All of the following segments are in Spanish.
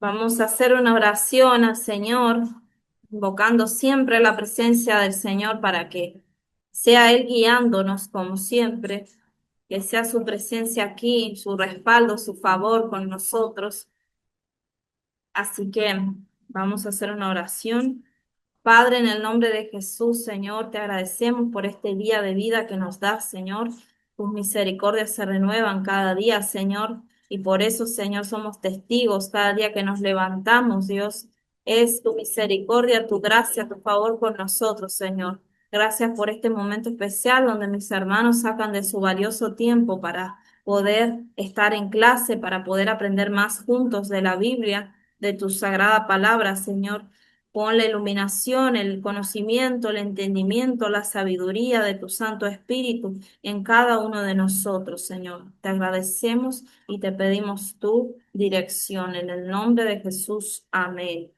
Vamos a hacer una oración al Señor, invocando siempre la presencia del Señor para que sea Él guiándonos como siempre, que sea su presencia aquí, su respaldo, su favor con nosotros. Así que vamos a hacer una oración. Padre, en el nombre de Jesús, Señor, te agradecemos por este día de vida que nos das, Señor. Tus misericordias se renuevan cada día, Señor, y por eso, Señor, somos testigos cada día que nos levantamos, Dios. Es tu misericordia, tu gracia, tu favor por nosotros, Señor. Gracias por este momento especial donde mis hermanos sacan de su valioso tiempo para poder estar en clase, para poder aprender más juntos de la Biblia, de tu sagrada palabra, Señor. Pon la iluminación, el conocimiento, el entendimiento, la sabiduría de tu Santo Espíritu en cada uno de nosotros, Señor. Te agradecemos y te pedimos tu dirección. En el nombre de Jesús. Amén.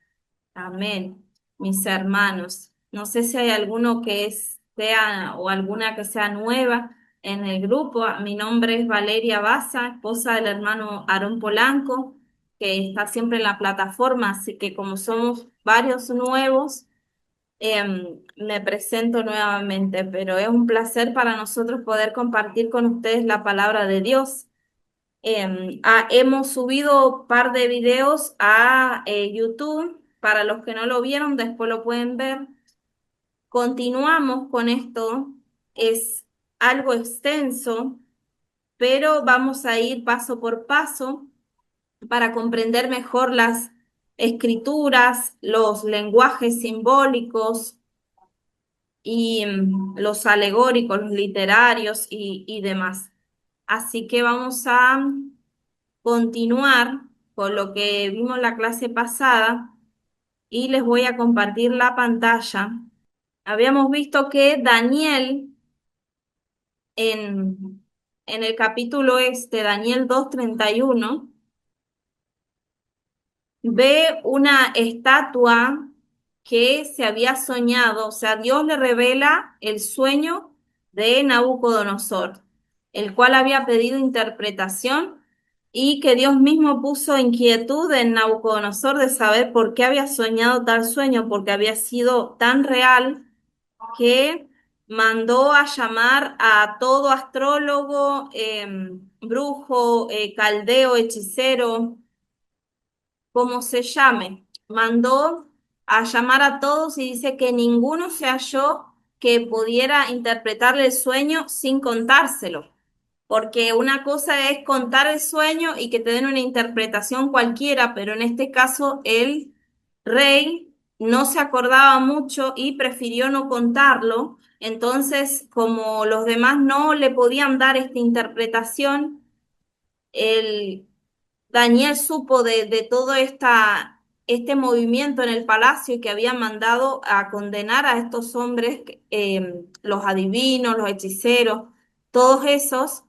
Amén. Mis hermanos, no sé si hay alguno sea o alguna que sea nueva en el grupo. Mi nombre es Valeria Baza, esposa del hermano Aarón Polanco, que está siempre en la plataforma, así que como somos varios nuevos, me presento nuevamente, pero es un placer para nosotros poder compartir con ustedes la palabra de Dios. Hemos subido un par de videos a YouTube. Para los que no lo vieron, después lo pueden ver. Continuamos con esto. Es algo extenso, pero vamos a ir paso por paso para comprender mejor las escrituras, los lenguajes simbólicos y los alegóricos, los literarios y demás. Así que vamos a continuar con lo que vimos la clase pasada y les voy a compartir la pantalla. Habíamos visto que Daniel en el capítulo Daniel 2:31, ve una estatua que se había soñado, o sea, Dios le revela el sueño de Nabucodonosor, el cual había pedido interpretación y que Dios mismo puso inquietud en Nabucodonosor de saber por qué había soñado tal sueño, porque había sido tan real que mandó a llamar a todo astrólogo, brujo, caldeo, hechicero, como se llame, mandó a llamar a todos y dice que ninguno se halló que pudiera interpretarle el sueño sin contárselo. Porque una cosa es contar el sueño y que te den una interpretación cualquiera, pero en este caso el rey no se acordaba mucho y prefirió no contarlo. Entonces, como los demás no le podían dar esta interpretación, el Daniel supo de todo este movimiento en el palacio y que había mandado a condenar a estos hombres, los adivinos, los hechiceros, todos esos,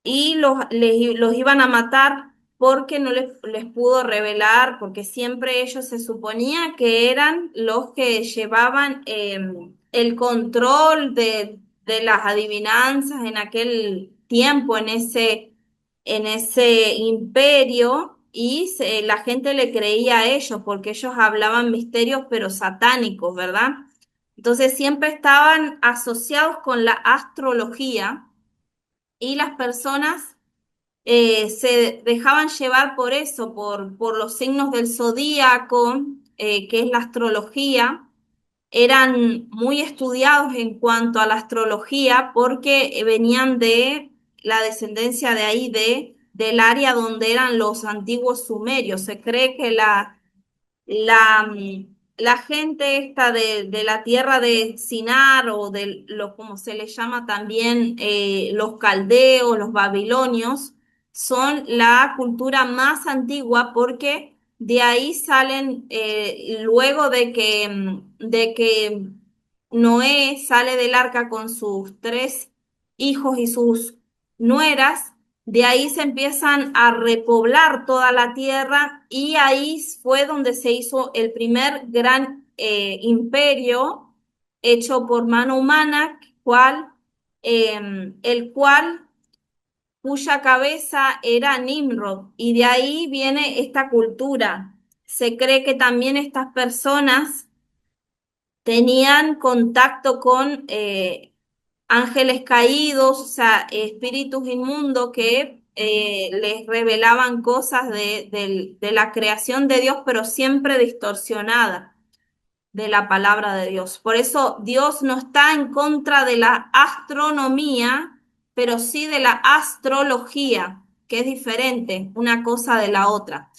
y los iban a matar porque no les pudo revelar, porque siempre ellos se suponía que eran los que llevaban el control de las adivinanzas en aquel tiempo, en ese imperio, y la gente le creía a ellos porque ellos hablaban misterios pero satánicos, ¿verdad? Entonces siempre estaban asociados con la astrología y las personas se dejaban llevar por eso, por los signos del zodíaco, que es la astrología. Eran muy estudiados en cuanto a la astrología porque venían de la descendencia de ahí, del área donde eran los antiguos sumerios. Se cree que la gente esta de la tierra de Sinar o de lo como se le llama también los caldeos, los babilonios, son la cultura más antigua porque de ahí salen, luego de que Noé sale del arca con sus tres hijos y sus nueras. De ahí se empiezan a repoblar toda la tierra y ahí fue donde se hizo el primer gran imperio hecho por mano humana, el cual cuya cabeza era Nimrod, y de ahí viene esta cultura. Se cree que también estas personas tenían contacto con ángeles caídos, o sea, espíritus inmundos que les revelaban cosas de la creación de Dios, pero siempre distorsionada de la palabra de Dios. Por eso Dios no está en contra de la astronomía, pero sí de la astrología, que es diferente una cosa de la otra.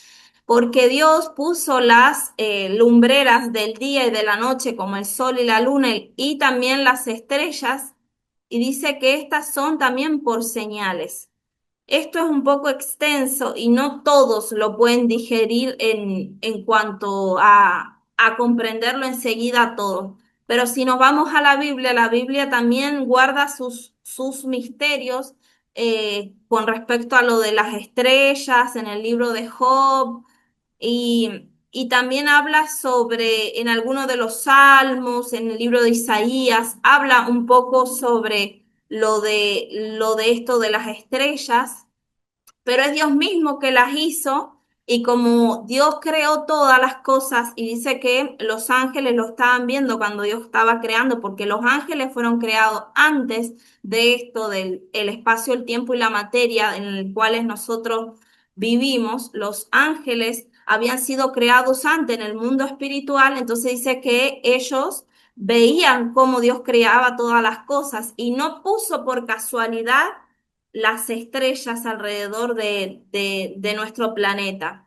Porque Dios puso las lumbreras del día y de la noche, como el sol y la luna, y también las estrellas, y dice que estas son también por señales. Esto es un poco extenso y no todos lo pueden digerir en cuanto a comprenderlo enseguida todo. Pero si nos vamos a la Biblia también guarda sus misterios con respecto a lo de las estrellas en el libro de Job y también habla sobre, en alguno de los salmos, en el libro de Isaías, habla un poco sobre lo de esto de las estrellas, pero es Dios mismo que las hizo y como Dios creó todas las cosas y dice que los ángeles lo estaban viendo cuando Dios estaba creando, porque los ángeles fueron creados antes de esto del el espacio, el tiempo y la materia en el cuales nosotros vivimos, los ángeles habían sido creados antes en el mundo espiritual, entonces dice que ellos veían cómo Dios creaba todas las cosas y no puso por casualidad las estrellas alrededor de nuestro planeta,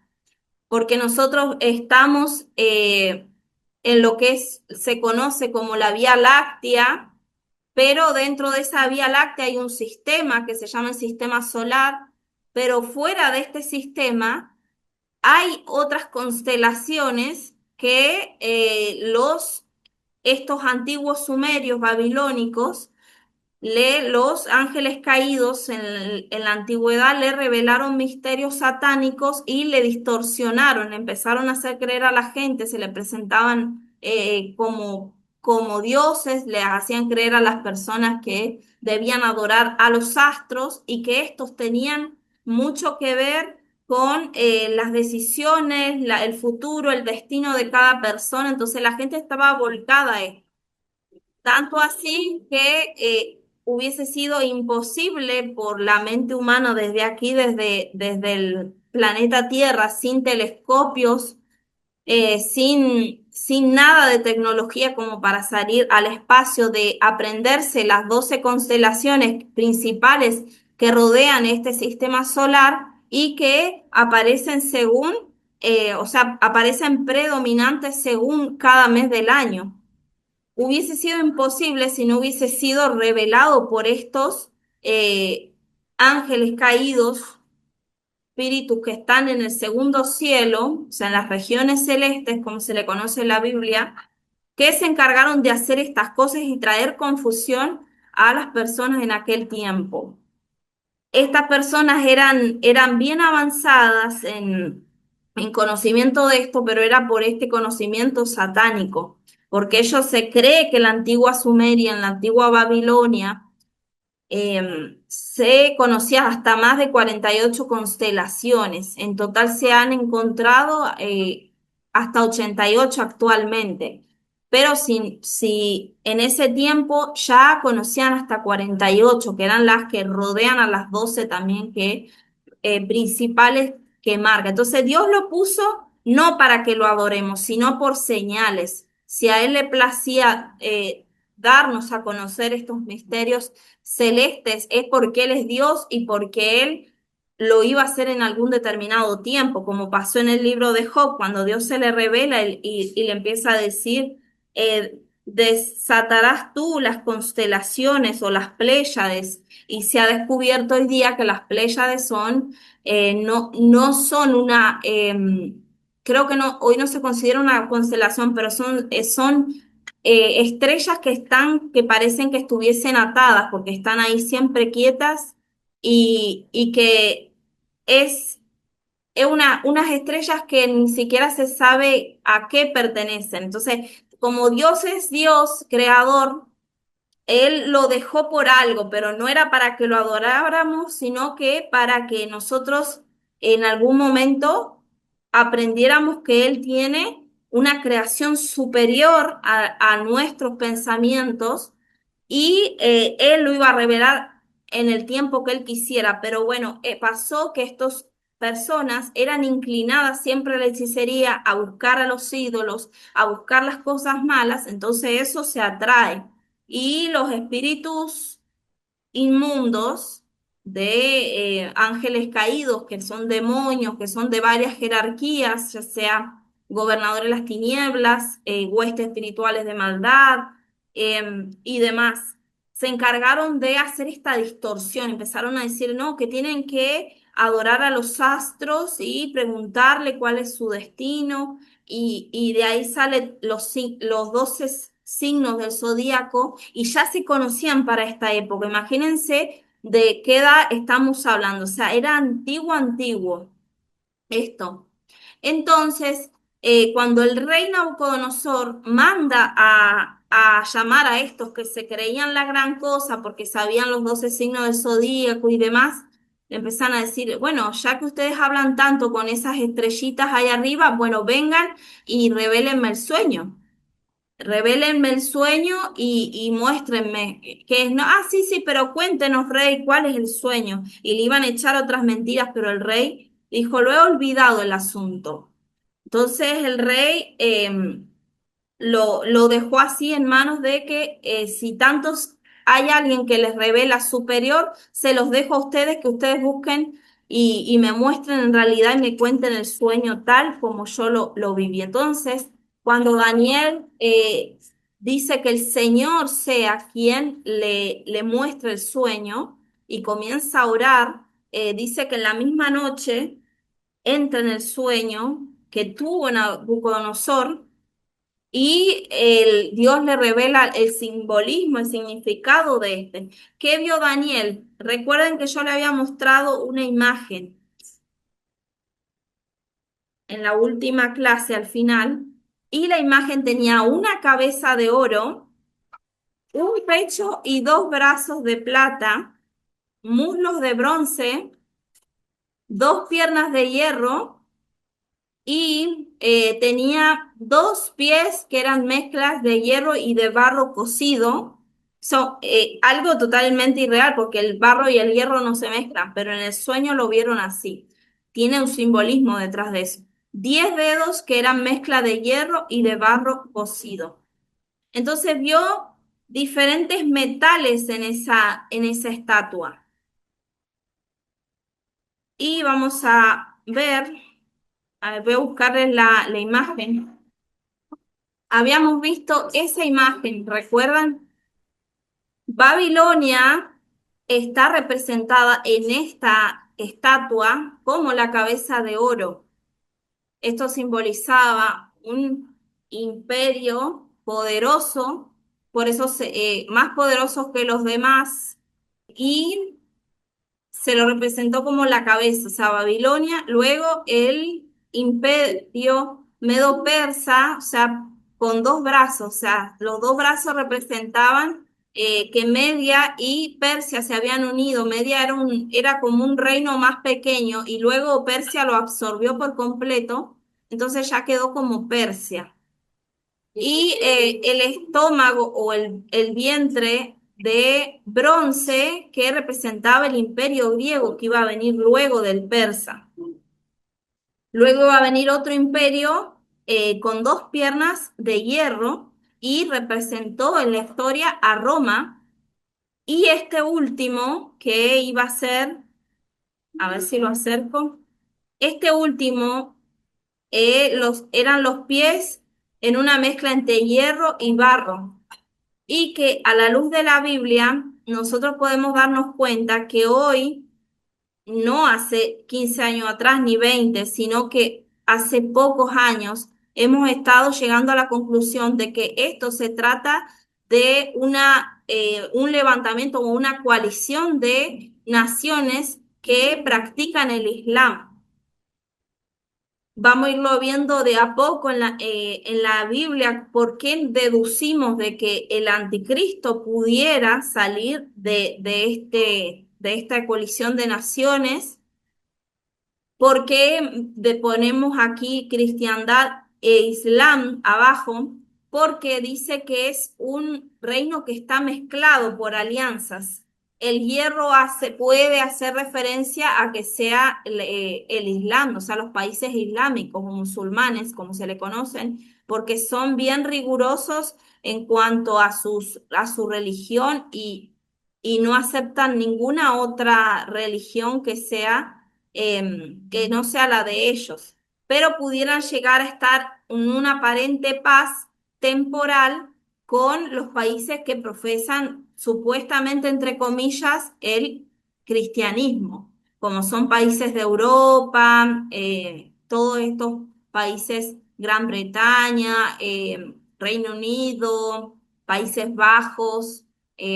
porque nosotros estamos en lo que se conoce como la Vía Láctea, pero dentro de esa Vía Láctea hay un sistema que se llama el sistema solar, pero fuera de este sistema hay otras constelaciones que estos antiguos sumerios babilónicos los ángeles caídos en la antigüedad le revelaron misterios satánicos y le distorsionaron, le empezaron a hacer creer a la gente, se le presentaban como dioses, le hacían creer a las personas que debían adorar a los astros y que estos tenían mucho que ver con las decisiones, el futuro, el destino de cada persona. Entonces la gente estaba volcada a esto. Tanto así que hubiese sido imposible por la mente humana desde aquí, desde el planeta Tierra, sin telescopios, sin nada de tecnología como para salir al espacio, de aprenderse las 12 constelaciones principales que rodean este sistema solar y que aparecen según, o sea, aparecen predominantes según cada mes del año. Hubiese sido imposible si no hubiese sido revelado por estos eh, ángeles caídos, espíritus que están en el segundo cielo, o sea, en las regiones celestes, como se le conoce en la Biblia, que se encargaron de hacer estas cosas y traer confusión a las personas en aquel tiempo. Estas personas eran bien avanzadas en conocimiento de esto, pero era por este conocimiento satánico, porque ellos se cree que la antigua Sumeria, en la antigua Babilonia, se conocía hasta más de 48 constelaciones. En total se han encontrado hasta 88 actualmente. Pero si en ese tiempo ya conocían hasta 48 que eran las que rodean a las 12 también que principales que marca. Entonces Dios lo puso no para que lo adoremos, sino por señales. Si a Él le placía darnos a conocer estos misterios celestes, es porque Él es Dios y porque Él lo iba a hacer en algún determinado tiempo, como pasó en el libro de Job, cuando Dios se le revela y le empieza a decir, desatarás tú las constelaciones o las Pléyades, y se ha descubierto hoy día que las Pléyades son, no son una, creo que no, hoy no se considera una constelación, pero son estrellas que que parecen que estuviesen atadas, porque están ahí siempre quietas y que es, unas estrellas que ni siquiera se sabe a qué pertenecen. Entonces, como Dios es Dios, creador, Él lo dejó por algo, pero no era para que lo adoráramos, sino que para que nosotros en algún momento aprendiéramos que Él tiene una creación superior a nuestros pensamientos y Él lo iba a revelar en el tiempo que Él quisiera. Pero bueno, pasó que estas personas eran inclinadas siempre a la hechicería, a buscar a los ídolos, a buscar las cosas malas, entonces eso se atrae. Y los espíritus inmundos de ángeles caídos, que son demonios, que son de varias jerarquías, ya sea gobernadores de las tinieblas, huestes espirituales de maldad y demás. Se encargaron de hacer esta distorsión, empezaron a decir, no, que tienen que adorar a los astros y preguntarle cuál es su destino, y de ahí salen los 12 signos del zodíaco y ya se conocían para esta época. Imagínense de qué edad estamos hablando, o sea, era antiguo, antiguo esto. Entonces, cuando el rey Nabucodonosor manda a llamar a estos que se creían la gran cosa porque sabían los 12 signos del zodíaco y demás, le empezaron a decir, bueno, ya que ustedes hablan tanto con esas estrellitas ahí arriba, bueno, vengan y revélenme el sueño. Revélenme el sueño y muéstrenme que es, no, ah, sí, sí, pero cuéntenos, rey, cuál es el sueño. Y le iban a echar otras mentiras, pero el rey dijo, lo he olvidado el asunto. Entonces el rey lo dejó así en manos de que si tantos hay alguien que les revela superior, se los dejo a ustedes, que ustedes busquen y me muestren en realidad y me cuenten el sueño tal como yo lo viví. Entonces, cuando Daniel dice que el Señor sea quien le muestre el sueño y comienza a orar, dice que en la misma noche entra en el sueño que tuvo Nabucodonosor y Dios le revela el simbolismo, el significado de este. ¿Qué vio Daniel? Recuerden que yo le había mostrado una imagen en la última clase al final, y la imagen tenía una cabeza de oro, un pecho y dos brazos de plata, muslos de bronce, dos piernas de hierro y tenía dos pies que eran mezclas de hierro y de barro cocido. Algo totalmente irreal porque el barro y el hierro no se mezclan, pero en el sueño lo vieron así. Tiene un simbolismo detrás de eso. 10 dedos que eran mezcla de hierro y de barro cocido. Entonces vio diferentes metales en esa estatua. Y vamos a ver, voy a buscarles la imagen. Habíamos visto esa imagen, ¿recuerdan? Babilonia está representada en esta estatua como la cabeza de oro. Esto simbolizaba un imperio poderoso, por eso más poderoso que los demás, y se lo representó como la cabeza, o sea, Babilonia, luego el imperio medo-persa, o sea, con dos brazos, o sea, los dos brazos representaban que Media y Persia se habían unido. Media era como un reino más pequeño y luego Persia lo absorbió por completo, entonces ya quedó como Persia. Y el estómago o el vientre de bronce que representaba el imperio griego que iba a venir luego del persa. Luego va a venir otro imperio con dos piernas de hierro y representó en la historia a Roma. Y este último que iba a ser, a ver si lo acerco, este último eran los pies en una mezcla entre hierro y barro. Y que a la luz de la Biblia nosotros podemos darnos cuenta que hoy, no hace 15 años atrás ni 20, sino que hace pocos años hemos estado llegando a la conclusión de que esto se trata de un levantamiento o una coalición de naciones que practican el Islam. vamos a irlo viendo de a poco en la Biblia, por qué deducimos de que el anticristo pudiera salir de esta colisión de naciones. ¿Por qué ponemos aquí cristiandad e islam abajo? Porque dice que es un reino que está mezclado por alianzas. El hierro puede hacer referencia a que sea el islam, o sea, los países islámicos o musulmanes, como se le conocen, porque son bien rigurosos en cuanto a a su religión y no aceptan ninguna otra religión que no sea la de ellos, pero pudieran llegar a estar en una aparente paz temporal con los países que profesan supuestamente, entre comillas, el cristianismo, como son países de Europa, todos estos países, Gran Bretaña, Reino Unido, Países Bajos,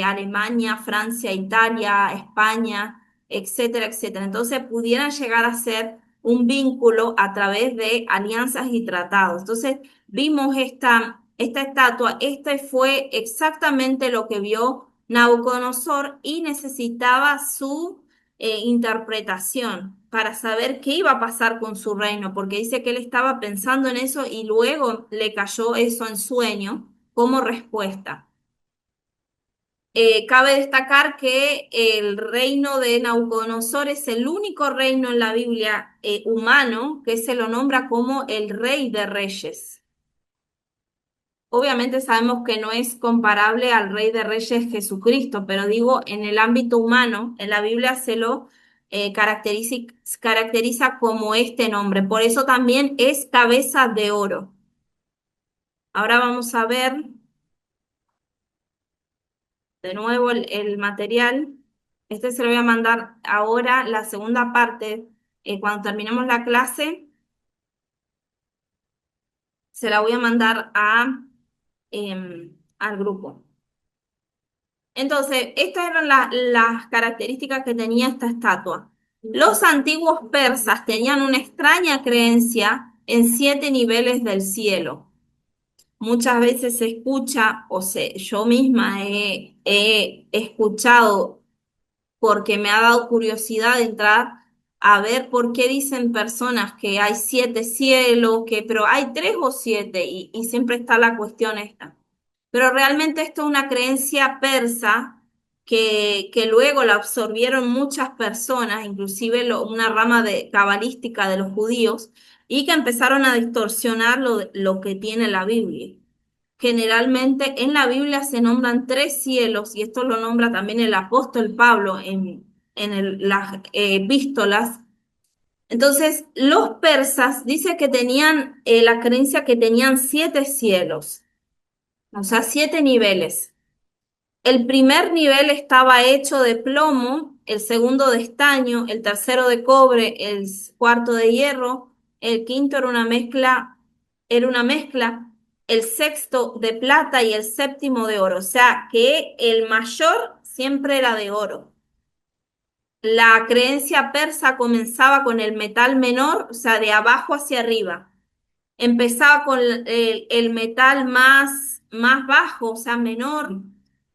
Alemania, Francia, Italia, España, etcétera, etcétera. Entonces pudieran llegar a ser un vínculo a través de alianzas y tratados. Entonces vimos esta estatua, este fue exactamente lo que vio Nabucodonosor y necesitaba su interpretación para saber qué iba a pasar con su reino, porque dice que él estaba pensando en eso y luego le cayó eso en sueño como respuesta. Cabe destacar que el reino de Nabucodonosor es el único reino en la Biblia humano que se lo nombra como el rey de reyes. Obviamente sabemos que no es comparable al rey de reyes Jesucristo, pero digo, en el ámbito humano, en la Biblia se lo caracteriza como este nombre. Por eso también es cabeza de oro. Ahora vamos a ver de nuevo el material. Este se lo voy a mandar ahora, la segunda parte, cuando terminemos la clase, se la voy a mandar al grupo. Entonces, estas eran las características que tenía esta estatua. Los antiguos persas tenían una extraña creencia en 7 niveles del cielo. Muchas veces se escucha, yo misma he escuchado porque me ha dado curiosidad entrar a ver por qué dicen personas que hay 7 cielos, pero hay 3 o 7 y siempre está la cuestión esta. Pero realmente esto es una creencia persa que luego la absorbieron muchas personas, inclusive una rama cabalística de los judíos, y que empezaron a distorsionar lo que tiene la Biblia. Generalmente en la Biblia se nombran 3 cielos, y esto lo nombra también el apóstol Pablo en las epístolas. Entonces, los persas dice que tenían la creencia que tenían 7 cielos, o sea, 7 niveles. El primer nivel estaba hecho de plomo, el segundo de estaño, el tercero de cobre, el cuarto de hierro, el quinto era una mezcla, el sexto de plata y el séptimo de oro. O sea que el mayor siempre era de oro. La creencia persa comenzaba con el metal menor, o sea, de abajo hacia arriba. Empezaba con el metal más bajo, o sea, menor,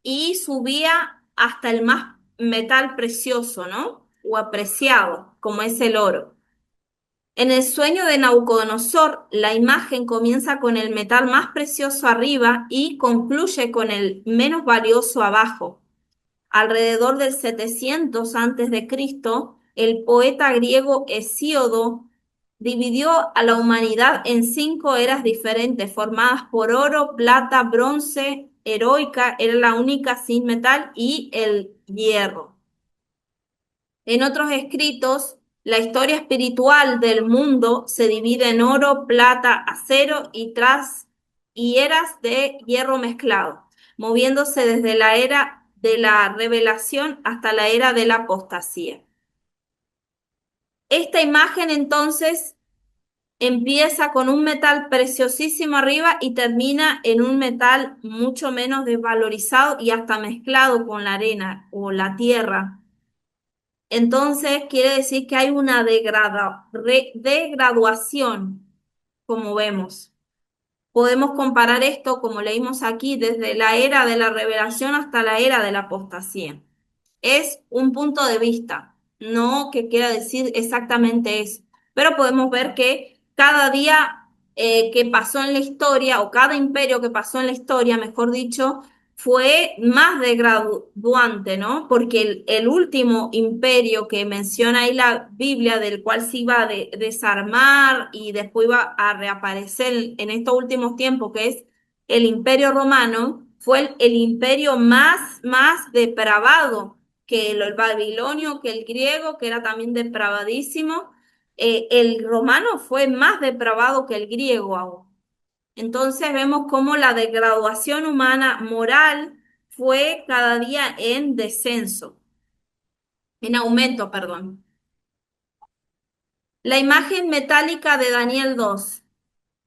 y subía hasta el más metal precioso, ¿no? O apreciado, como es el oro. En el sueño de Nabucodonosor, la imagen comienza con el metal más precioso arriba y concluye con el menos valioso abajo. Alrededor del 700 antes de Cristo, el poeta griego Hesíodo dividió a la humanidad en 5 eras diferentes, formadas por oro, plata, bronce, heroica, era la única sin metal, y el hierro. En otros escritos, la historia espiritual del mundo se divide en oro, plata, acero y eras de hierro mezclado, moviéndose desde la era de la revelación hasta la era de la apostasía. Esta imagen entonces empieza con un metal preciosísimo arriba y termina en un metal mucho menos desvalorizado y hasta mezclado con la arena o la tierra. Entonces quiere decir que hay una degraduación, como vemos. Podemos comparar esto, como leímos aquí, desde la era de la revelación hasta la era de la apostasía. Es un punto de vista, no que quiera decir exactamente eso, pero podemos ver que cada día que pasó en la historia, o cada imperio que pasó en la historia, mejor dicho, fue más degraduante, ¿no? Porque el último imperio que menciona ahí la Biblia, del cual se iba a desarmar y después iba a reaparecer en estos últimos tiempos, que es el Imperio Romano, fue el imperio más depravado que el babilonio, que el griego, que era también depravadísimo. El romano fue más depravado que el griego aún. Entonces vemos cómo la degradación humana moral fue cada día en descenso, en aumento, perdón. La imagen metálica de Daniel 2.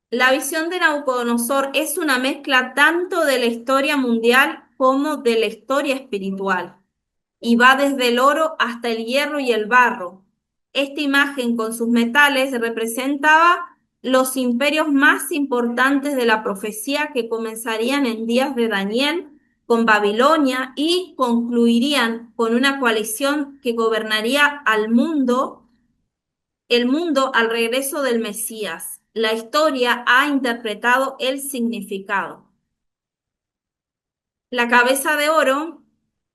La visión de Nabucodonosor es una mezcla tanto de la historia mundial como de la historia espiritual, y va desde el oro hasta el hierro y el barro. Esta imagen con sus metales representaba los imperios más importantes de la profecía que comenzarían en días de Daniel con Babilonia y concluirían con una coalición que gobernaría el mundo al regreso del Mesías. La historia ha interpretado el significado. La cabeza de oro,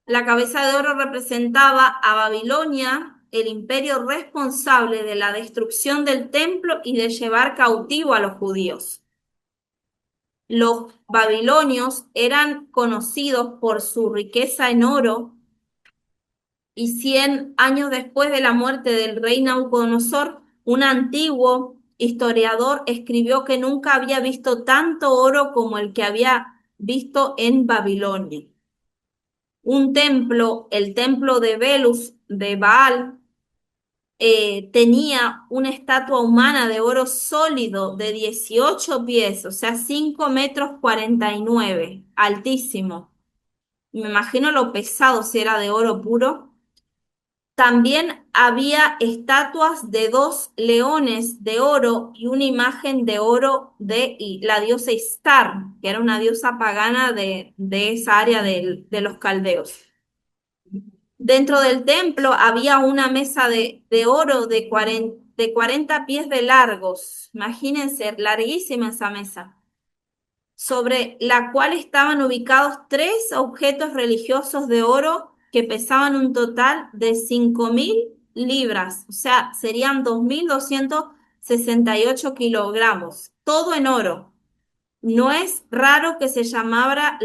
la cabeza de oro representaba a Babilonia, el imperio responsable de la destrucción del templo y de llevar cautivo a los judíos. Los babilonios eran conocidos por su riqueza en oro, y 100 años después de la muerte del rey Nabucodonosor, un antiguo historiador escribió que nunca había visto tanto oro como el que había visto en Babilonia. Un templo, el templo de Belus de Baal, tenía una estatua humana de oro sólido de 18 pies, o sea, 5 metros 49, altísimo. Me imagino lo pesado si era de oro puro. También había estatuas de dos leones de oro y una imagen de oro de la diosa Istar, que era una diosa pagana de esa área de los caldeos. Dentro del templo había una mesa de oro de 40 pies de largos. Imagínense, larguísima esa mesa, sobre la cual estaban ubicados tres objetos religiosos de oro que pesaban un total de 5.000 libras, o sea, serían 2.268 kilogramos, todo en oro. No es raro que se llamara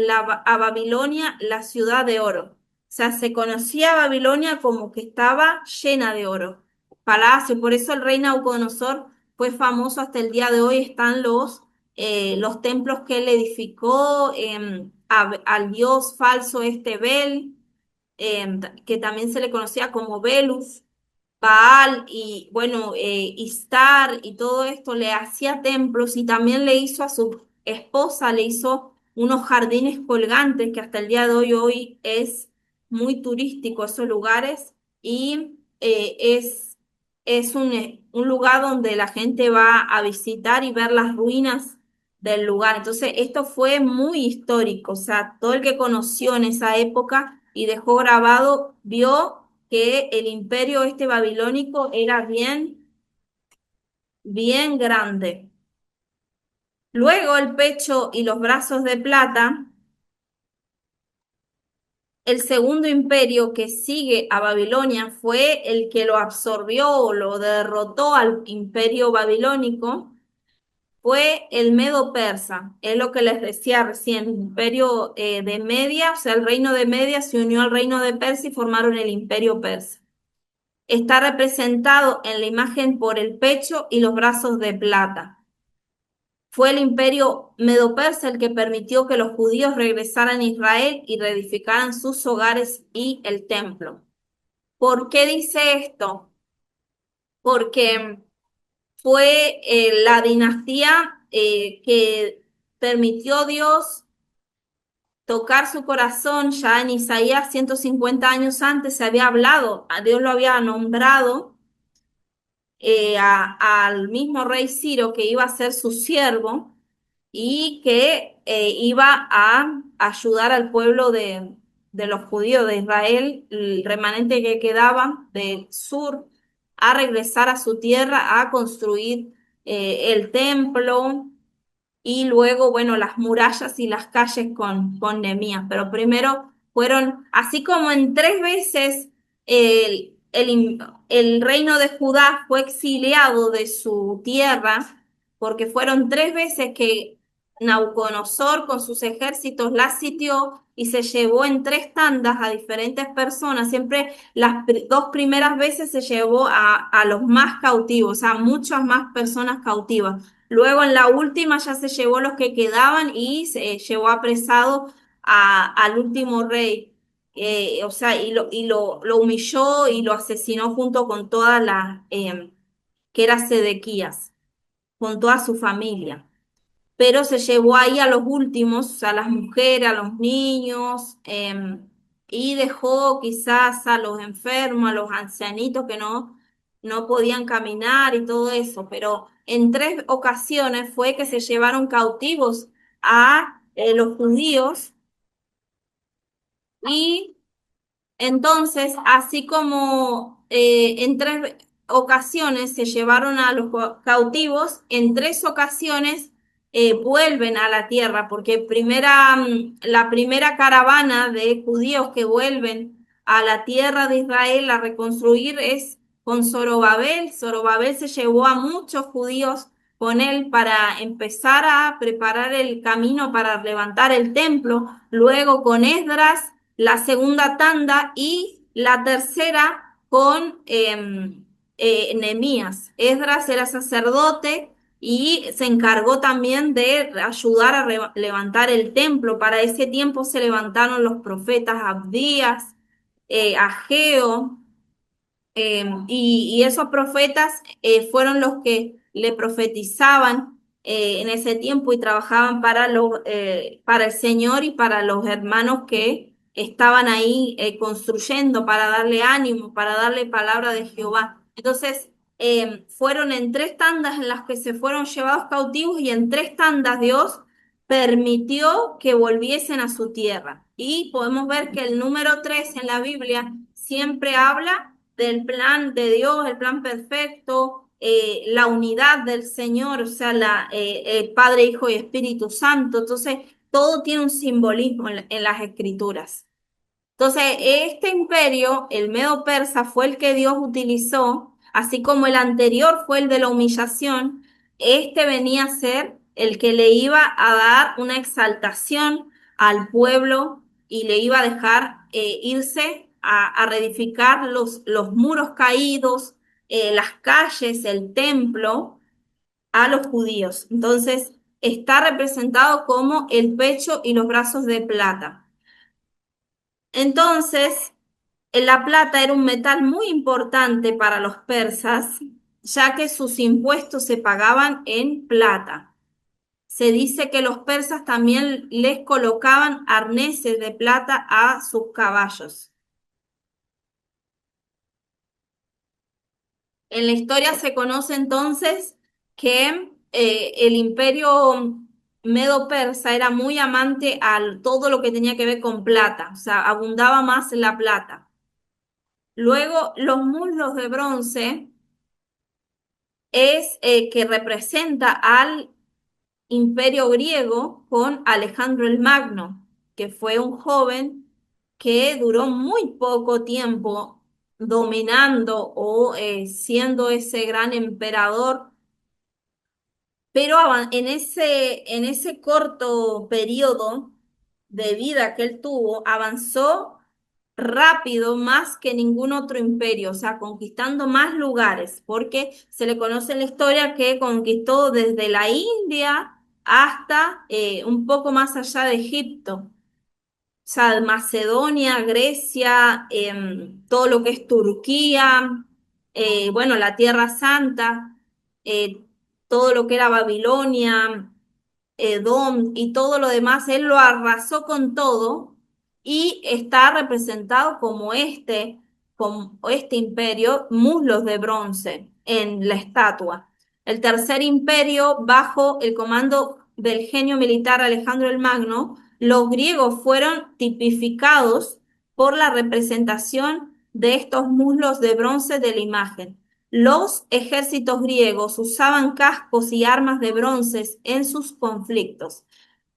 a Babilonia la ciudad de oro. O sea, se conocía a Babilonia como que estaba llena de oro. Palacio, por eso el rey Nabucodonosor fue famoso hasta el día de hoy. Están los templos que él edificó, al dios falso este Bel, que también se le conocía como Belus. Baal y bueno, Istar y todo esto, le hacía templos, y también le hizo a su esposa, le hizo unos jardines colgantes que hasta el día de hoy es muy turístico esos lugares, y es un lugar donde la gente va a visitar y ver las ruinas del lugar. Entonces, esto fue muy histórico, o sea, todo el que conoció en esa época y dejó grabado, vio que el imperio este babilónico era bien grande. Luego el pecho y los brazos de plata, el segundo imperio que sigue a Babilonia fue el que lo absorbió o lo derrotó al imperio babilónico, fue el Medo-Persa. Es lo que les decía recién, el imperio de Media, o sea, el reino de Media se unió al reino de Persia y formaron el imperio persa. Está representado en la imagen por el pecho y los brazos de plata. Fue el imperio medo-persa el que permitió que los judíos regresaran a Israel y reedificaran sus hogares y el templo. ¿Por qué dice esto? Porque fue la dinastía que permitió Dios tocar su corazón. Ya en Isaías 150 años antes se había hablado, a Dios lo había nombrado al mismo rey Ciro que iba a ser su siervo y que iba a ayudar al pueblo de los judíos de Israel, el remanente que quedaba del sur, a regresar a su tierra, a construir el templo y luego, bueno, las murallas y las calles con Nehemías. Pero primero fueron, así como en tres veces el reino de Judá fue exiliado de su tierra, porque fueron tres veces que Nabucodonosor con sus ejércitos la sitió y se llevó en tres tandas a diferentes personas. Siempre las dos primeras veces se llevó a los más cautivos, a muchas más personas cautivas. Luego en la última ya se llevó los que quedaban y se llevó apresado al último rey. O sea, lo humilló y lo asesinó junto con toda que era Sedequías, con toda su familia. Pero se llevó ahí a los últimos, a las mujeres, a los niños, y dejó quizás a los enfermos, a los ancianitos que no podían caminar y todo eso. Pero en tres ocasiones fue que se llevaron cautivos a los judíos y entonces, así como en tres ocasiones se llevaron a los cautivos, en tres ocasiones vuelven a la tierra, porque la primera caravana de judíos que vuelven a la tierra de Israel a reconstruir es con Zorobabel. Zorobabel se llevó a muchos judíos con él para empezar a preparar el camino para levantar el templo. Luego con Esdras la segunda tanda y la tercera con Nehemías. Esdras era sacerdote y se encargó también de ayudar a levantar el templo. Para ese tiempo se levantaron los profetas Abdías, Ageo, y esos profetas fueron los que le profetizaban en ese tiempo y trabajaban para el Señor y para los hermanos que estaban ahí construyendo para darle ánimo, para darle palabra de Jehová. Entonces, fueron en tres tandas en las que se fueron llevados cautivos y en tres tandas Dios permitió que volviesen a su tierra. Y podemos ver que el número tres en la Biblia siempre habla del plan de Dios, el plan perfecto, la unidad del Señor, o sea, Padre, Hijo y Espíritu Santo. Entonces, todo tiene un simbolismo en las escrituras. Entonces, este imperio, el Medo-Persa, fue el que Dios utilizó, así como el anterior fue el de la humillación, este venía a ser el que le iba a dar una exaltación al pueblo y le iba a dejar irse a reedificar los muros caídos, las calles, el templo a los judíos. Entonces, está representado como el pecho y los brazos de plata. Entonces, la plata era un metal muy importante para los persas, ya que sus impuestos se pagaban en plata. Se dice que los persas también les colocaban arneses de plata a sus caballos. En la historia se conoce entonces que el imperio medo-persa era muy amante a todo lo que tenía que ver con plata, o sea, abundaba más la plata. Luego, los muslos de bronce es que representa al imperio griego con Alejandro el Magno, que fue un joven que duró muy poco tiempo dominando o siendo ese gran emperador, pero en ese corto periodo de vida que él tuvo, avanzó rápido más que ningún otro imperio, o sea, conquistando más lugares, porque se le conoce en la historia que conquistó desde la India hasta un poco más allá de Egipto. O sea, Macedonia, Grecia, todo lo que es Turquía, bueno, la Tierra Santa, eh, todo lo que era Babilonia, Edom y todo lo demás, él lo arrasó con todo y está representado como este imperio, muslos de bronce en la estatua. El tercer imperio, bajo el comando del genio militar Alejandro el Magno, los griegos fueron tipificados por la representación de estos muslos de bronce de la imagen. Los ejércitos griegos usaban cascos y armas de bronce en sus conflictos.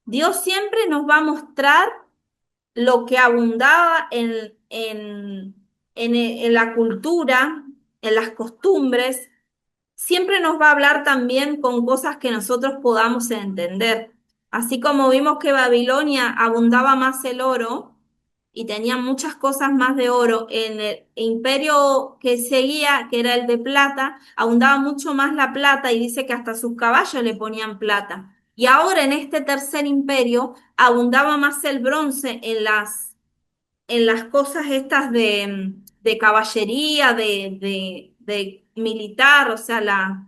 Dios siempre nos va a mostrar lo que abundaba en la cultura, en las costumbres. Siempre nos va a hablar también con cosas que nosotros podamos entender. Así como vimos que Babilonia abundaba más el oro y tenía muchas cosas más de oro, en el imperio que seguía, que era el de plata, abundaba mucho más la plata y dice que hasta sus caballos le ponían plata. Y ahora en este tercer imperio abundaba más el bronce en las cosas estas de caballería, de militar, o sea,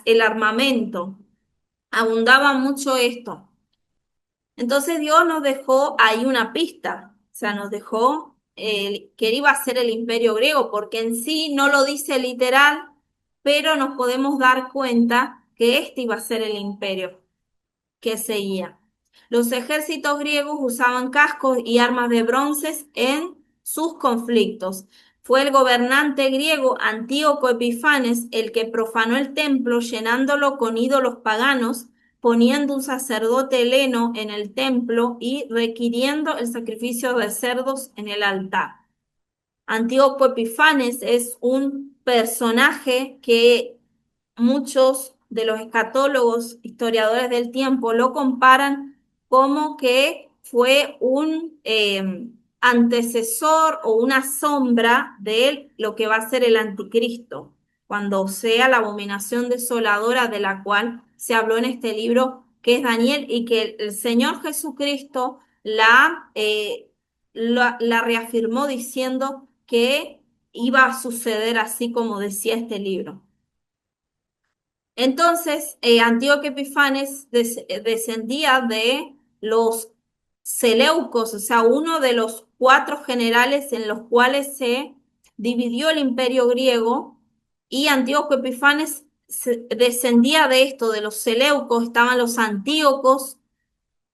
el armamento. Abundaba mucho esto. Entonces Dios nos dejó ahí una pista, o sea, nos dejó que iba a ser el imperio griego, porque en sí no lo dice literal, pero nos podemos dar cuenta que este iba a ser el imperio que seguía. Los ejércitos griegos usaban cascos y armas de bronce en sus conflictos. Fue el gobernante griego Antíoco Epifanes el que profanó el templo llenándolo con ídolos paganos, poniendo un sacerdote heleno en el templo y requiriendo el sacrificio de cerdos en el altar. Antíoco Epifanes es un personaje que muchos de los escatólogos, historiadores del tiempo, lo comparan como que fue un antecesor o una sombra de lo que va a ser el anticristo, cuando sea la abominación desoladora de la cual se habló en este libro, que es Daniel, y que el Señor Jesucristo la reafirmó diciendo que iba a suceder así como decía este libro. Entonces, Antíoco Epifanes descendía de los Seleucos, o sea, uno de los cuatro generales en los cuales se dividió el imperio griego, y Antíoco Epifanes descendía de esto, de los Seleucos, estaban los Antíocos,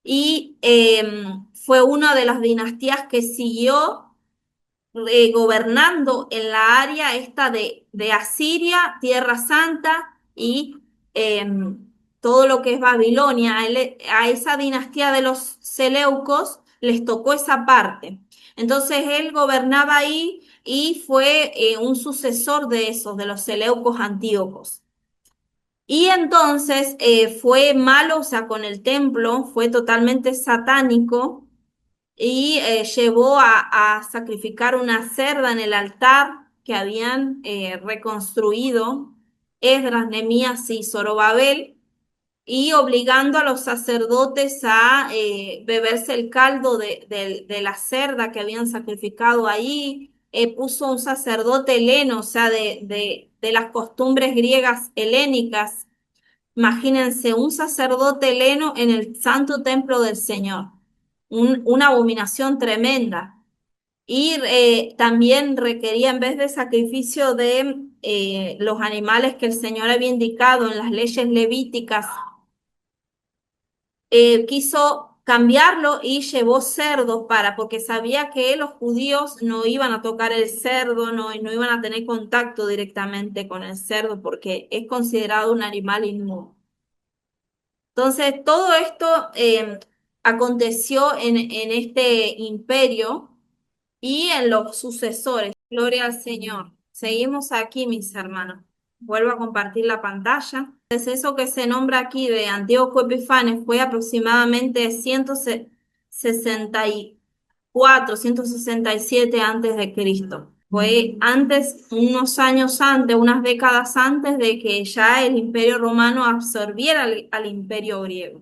y fue una de las dinastías que siguió gobernando en la área esta de Asiria, Tierra Santa y eh, todo lo que es Babilonia. A esa dinastía de los Seleucos les tocó esa parte. Entonces él gobernaba ahí y fue un sucesor de esos, de los Seleucos Antíocos. Y entonces fue malo, o sea, con el templo, fue totalmente satánico y llevó a sacrificar una cerda en el altar que habían reconstruido Esdras, Nehemías y Zorobabel, y obligando a los sacerdotes a beberse el caldo de la cerda que habían sacrificado ahí. Puso un sacerdote heleno, o sea, de las costumbres griegas helénicas. Imagínense, un sacerdote heleno en el santo templo del Señor, una abominación tremenda. Y también requería, en vez de sacrificio de los animales que el Señor había indicado en las leyes levíticas, quiso cambiarlo y llevó cerdos porque sabía que los judíos no iban a tocar el cerdo, no iban a tener contacto directamente con el cerdo porque es considerado un animal inmundo. Entonces, todo esto aconteció en este imperio y en los sucesores. Gloria al Señor. Seguimos aquí, mis hermanos. Vuelvo a compartir la pantalla. Entonces, eso que se nombra aquí de Antíoco Epifanes fue aproximadamente 164, 167 antes de Cristo. Fue antes, unos años antes, unas décadas antes de que ya el Imperio Romano absorbiera al Imperio griego.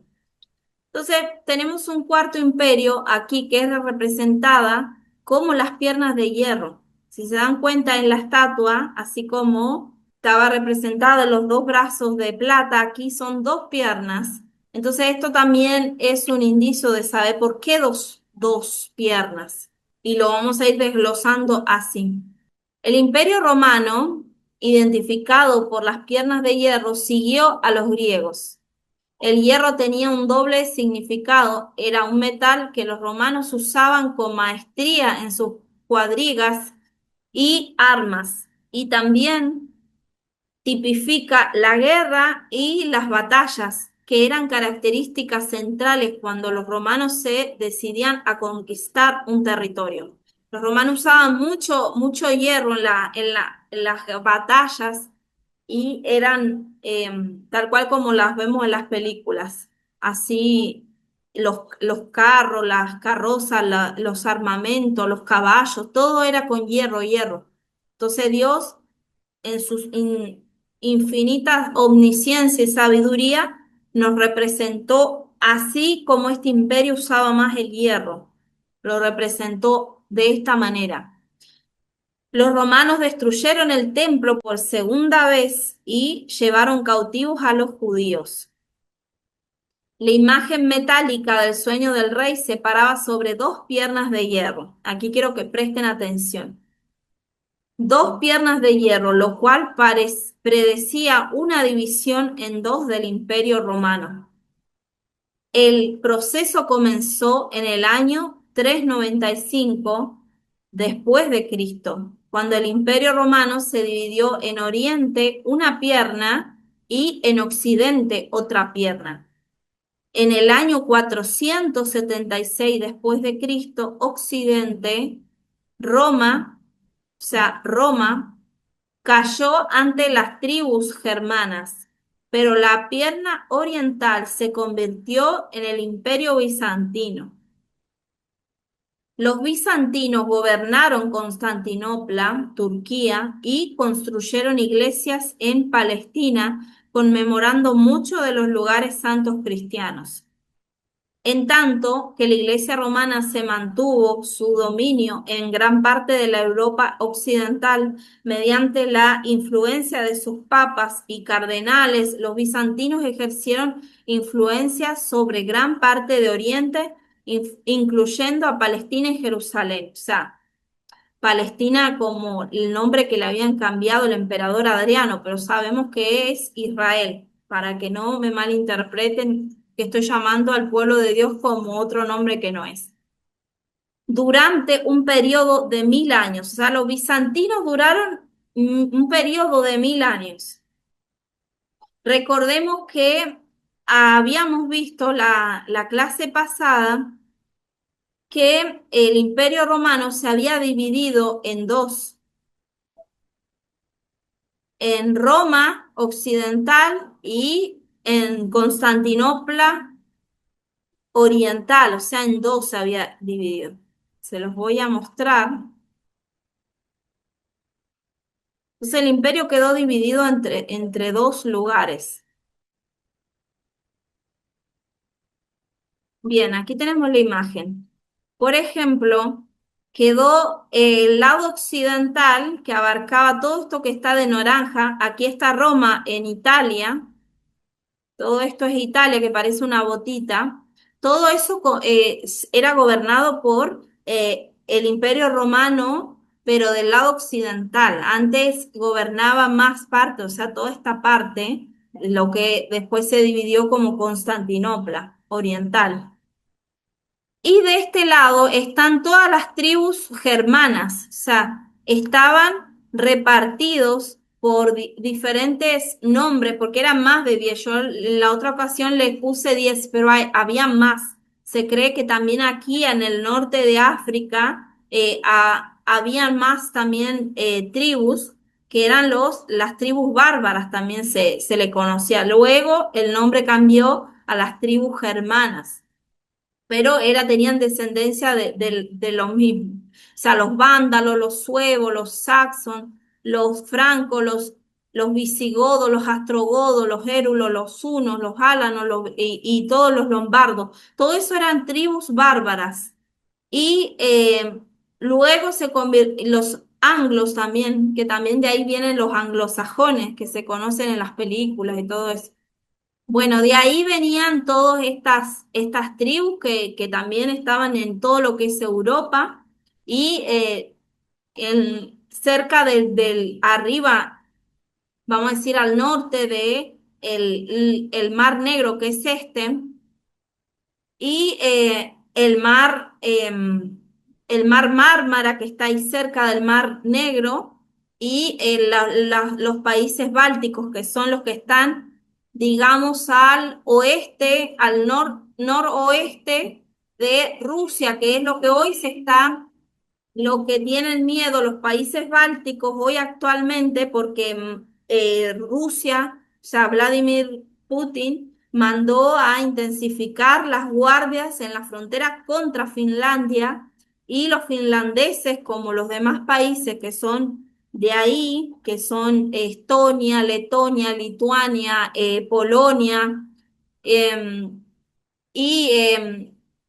Entonces, tenemos un cuarto imperio aquí que es representada como las piernas de hierro. Si se dan cuenta en la estatua, así como estaba representada los dos brazos de plata, aquí son dos piernas Entonces esto también es un indicio de saber por qué dos piernas. Y lo vamos a ir desglosando así. El Imperio Romano, identificado por las piernas de hierro, siguió a los griegos. El hierro tenía un doble significado, era un metal que los romanos usaban con maestría en sus cuadrigas y armas, y también tipifica la guerra y las batallas, que eran características centrales cuando los romanos se decidían a conquistar un territorio. Los romanos usaban mucho hierro en las batallas y eran tal cual como las vemos en las películas. Así los carros, las carrozas, los armamentos, los caballos, todo era con hierro. Entonces Dios, en sus infinitas omnisciencia y sabiduría, nos representó así como este imperio usaba más el hierro. Lo representó de esta manera. Los romanos destruyeron el templo por segunda vez y llevaron cautivos a los judíos. La imagen metálica del sueño del rey se paraba sobre dos piernas de hierro. Aquí quiero que presten atención. Dos piernas de hierro, lo cual predecía una división en dos del Imperio Romano. El proceso comenzó en el año 395 después de Cristo, cuando el Imperio Romano se dividió en Oriente una pierna y en Occidente otra pierna. En el año 476 después de Cristo, Occidente, Roma, Roma cayó ante las tribus germanas, pero la pierna oriental se convirtió en el Imperio bizantino. Los bizantinos gobernaron Constantinopla, Turquía, y construyeron iglesias en Palestina, conmemorando muchos de los lugares santos cristianos. En tanto que la Iglesia romana se mantuvo su dominio en gran parte de la Europa occidental mediante la influencia de sus papas y cardenales, los bizantinos ejercieron influencia sobre gran parte de Oriente, incluyendo a Palestina y Jerusalén. O sea, Palestina como el nombre que le habían cambiado el emperador Adriano, pero sabemos que es Israel, para que no me malinterpreten que estoy llamando al pueblo de Dios como otro nombre que no es. Durante un periodo de 1000 años, o sea, los bizantinos duraron un periodo de 1000 años. Recordemos que habíamos visto la clase pasada que el Imperio Romano se había dividido en dos, en Roma occidental y en Constantinopla oriental, o sea, en dos se había dividido. Se los voy a mostrar. Entonces el imperio quedó dividido entre dos lugares. Bien, aquí tenemos la imagen. Por ejemplo, quedó el lado occidental que abarcaba todo esto que está de naranja. Aquí está Roma en Italia. Todo esto es Italia, que parece una botita. Todo eso era gobernado por el Imperio Romano, pero del lado occidental. Antes gobernaba más parte, o sea, toda esta parte, lo que después se dividió como Constantinopla oriental. Y de este lado están todas las tribus germanas, o sea, estaban repartidos por diferentes nombres, porque eran más de 10. Yo en la otra ocasión les puse 10, pero había más. Se cree que también aquí en el norte de África habían más también tribus, que eran las tribus bárbaras, también se le conocía. Luego el nombre cambió a las tribus germanas, pero tenían descendencia de los mismos. O sea, los vándalos, los suevos, los saxons, los francos, los visigodos, los astrogodos, los érulos, los hunos, los álanos y todos los lombardos. Todo eso eran tribus bárbaras. Y luego los anglos también, que también de ahí vienen los anglosajones que se conocen en las películas y todo eso. Bueno, de ahí venían todas estas tribus que también estaban en todo lo que es Europa y cerca del arriba, vamos a decir al norte de el Mar Negro, que es este, y el mar Mármara, que está ahí cerca del Mar Negro, y los países bálticos, que son los que están, digamos, al oeste, al noroeste de Rusia, que es lo que hoy se está lo que tienen miedo los países bálticos hoy actualmente, porque Rusia, o sea, Vladimir Putin, mandó a intensificar las guardias en la frontera contra Finlandia y los finlandeses, como los demás países que son de ahí, que son Estonia, Letonia, Lituania, Polonia, em, y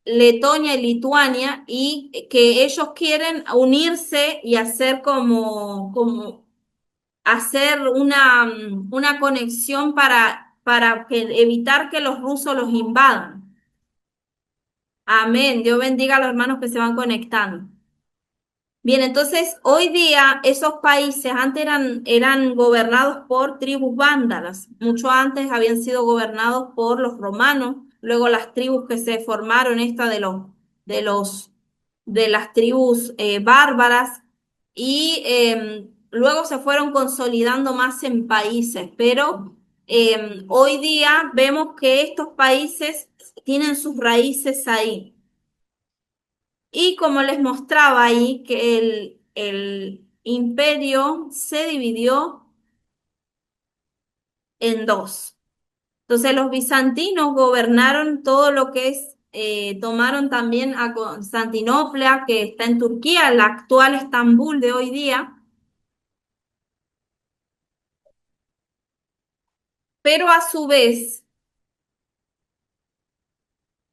Letonia y Lituania, y que ellos quieren unirse y hacer como hacer una conexión para evitar que los rusos los invadan. Amén. Dios bendiga a los hermanos que se van conectando. Bien, entonces hoy día esos países antes eran gobernados por tribus vándalas, mucho antes habían sido gobernados por los romanos, luego las tribus que se formaron, esta de los, de las tribus bárbaras, y luego se fueron consolidando más en países, pero hoy día vemos que estos países tienen sus raíces ahí. Y como les mostraba ahí, que el imperio se dividió en dos. Entonces los bizantinos gobernaron todo lo que es, tomaron también a Constantinopla, que está en Turquía, la actual Estambul de hoy día, pero a su vez,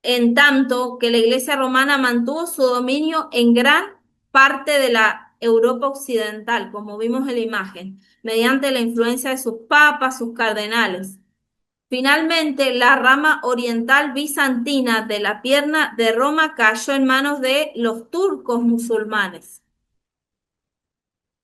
en tanto que la Iglesia romana mantuvo su dominio en gran parte de la Europa occidental, como vimos en la imagen, mediante la influencia de sus papas, sus cardenales. Finalmente, la rama oriental bizantina de la pierna de Roma cayó en manos de los turcos musulmanes.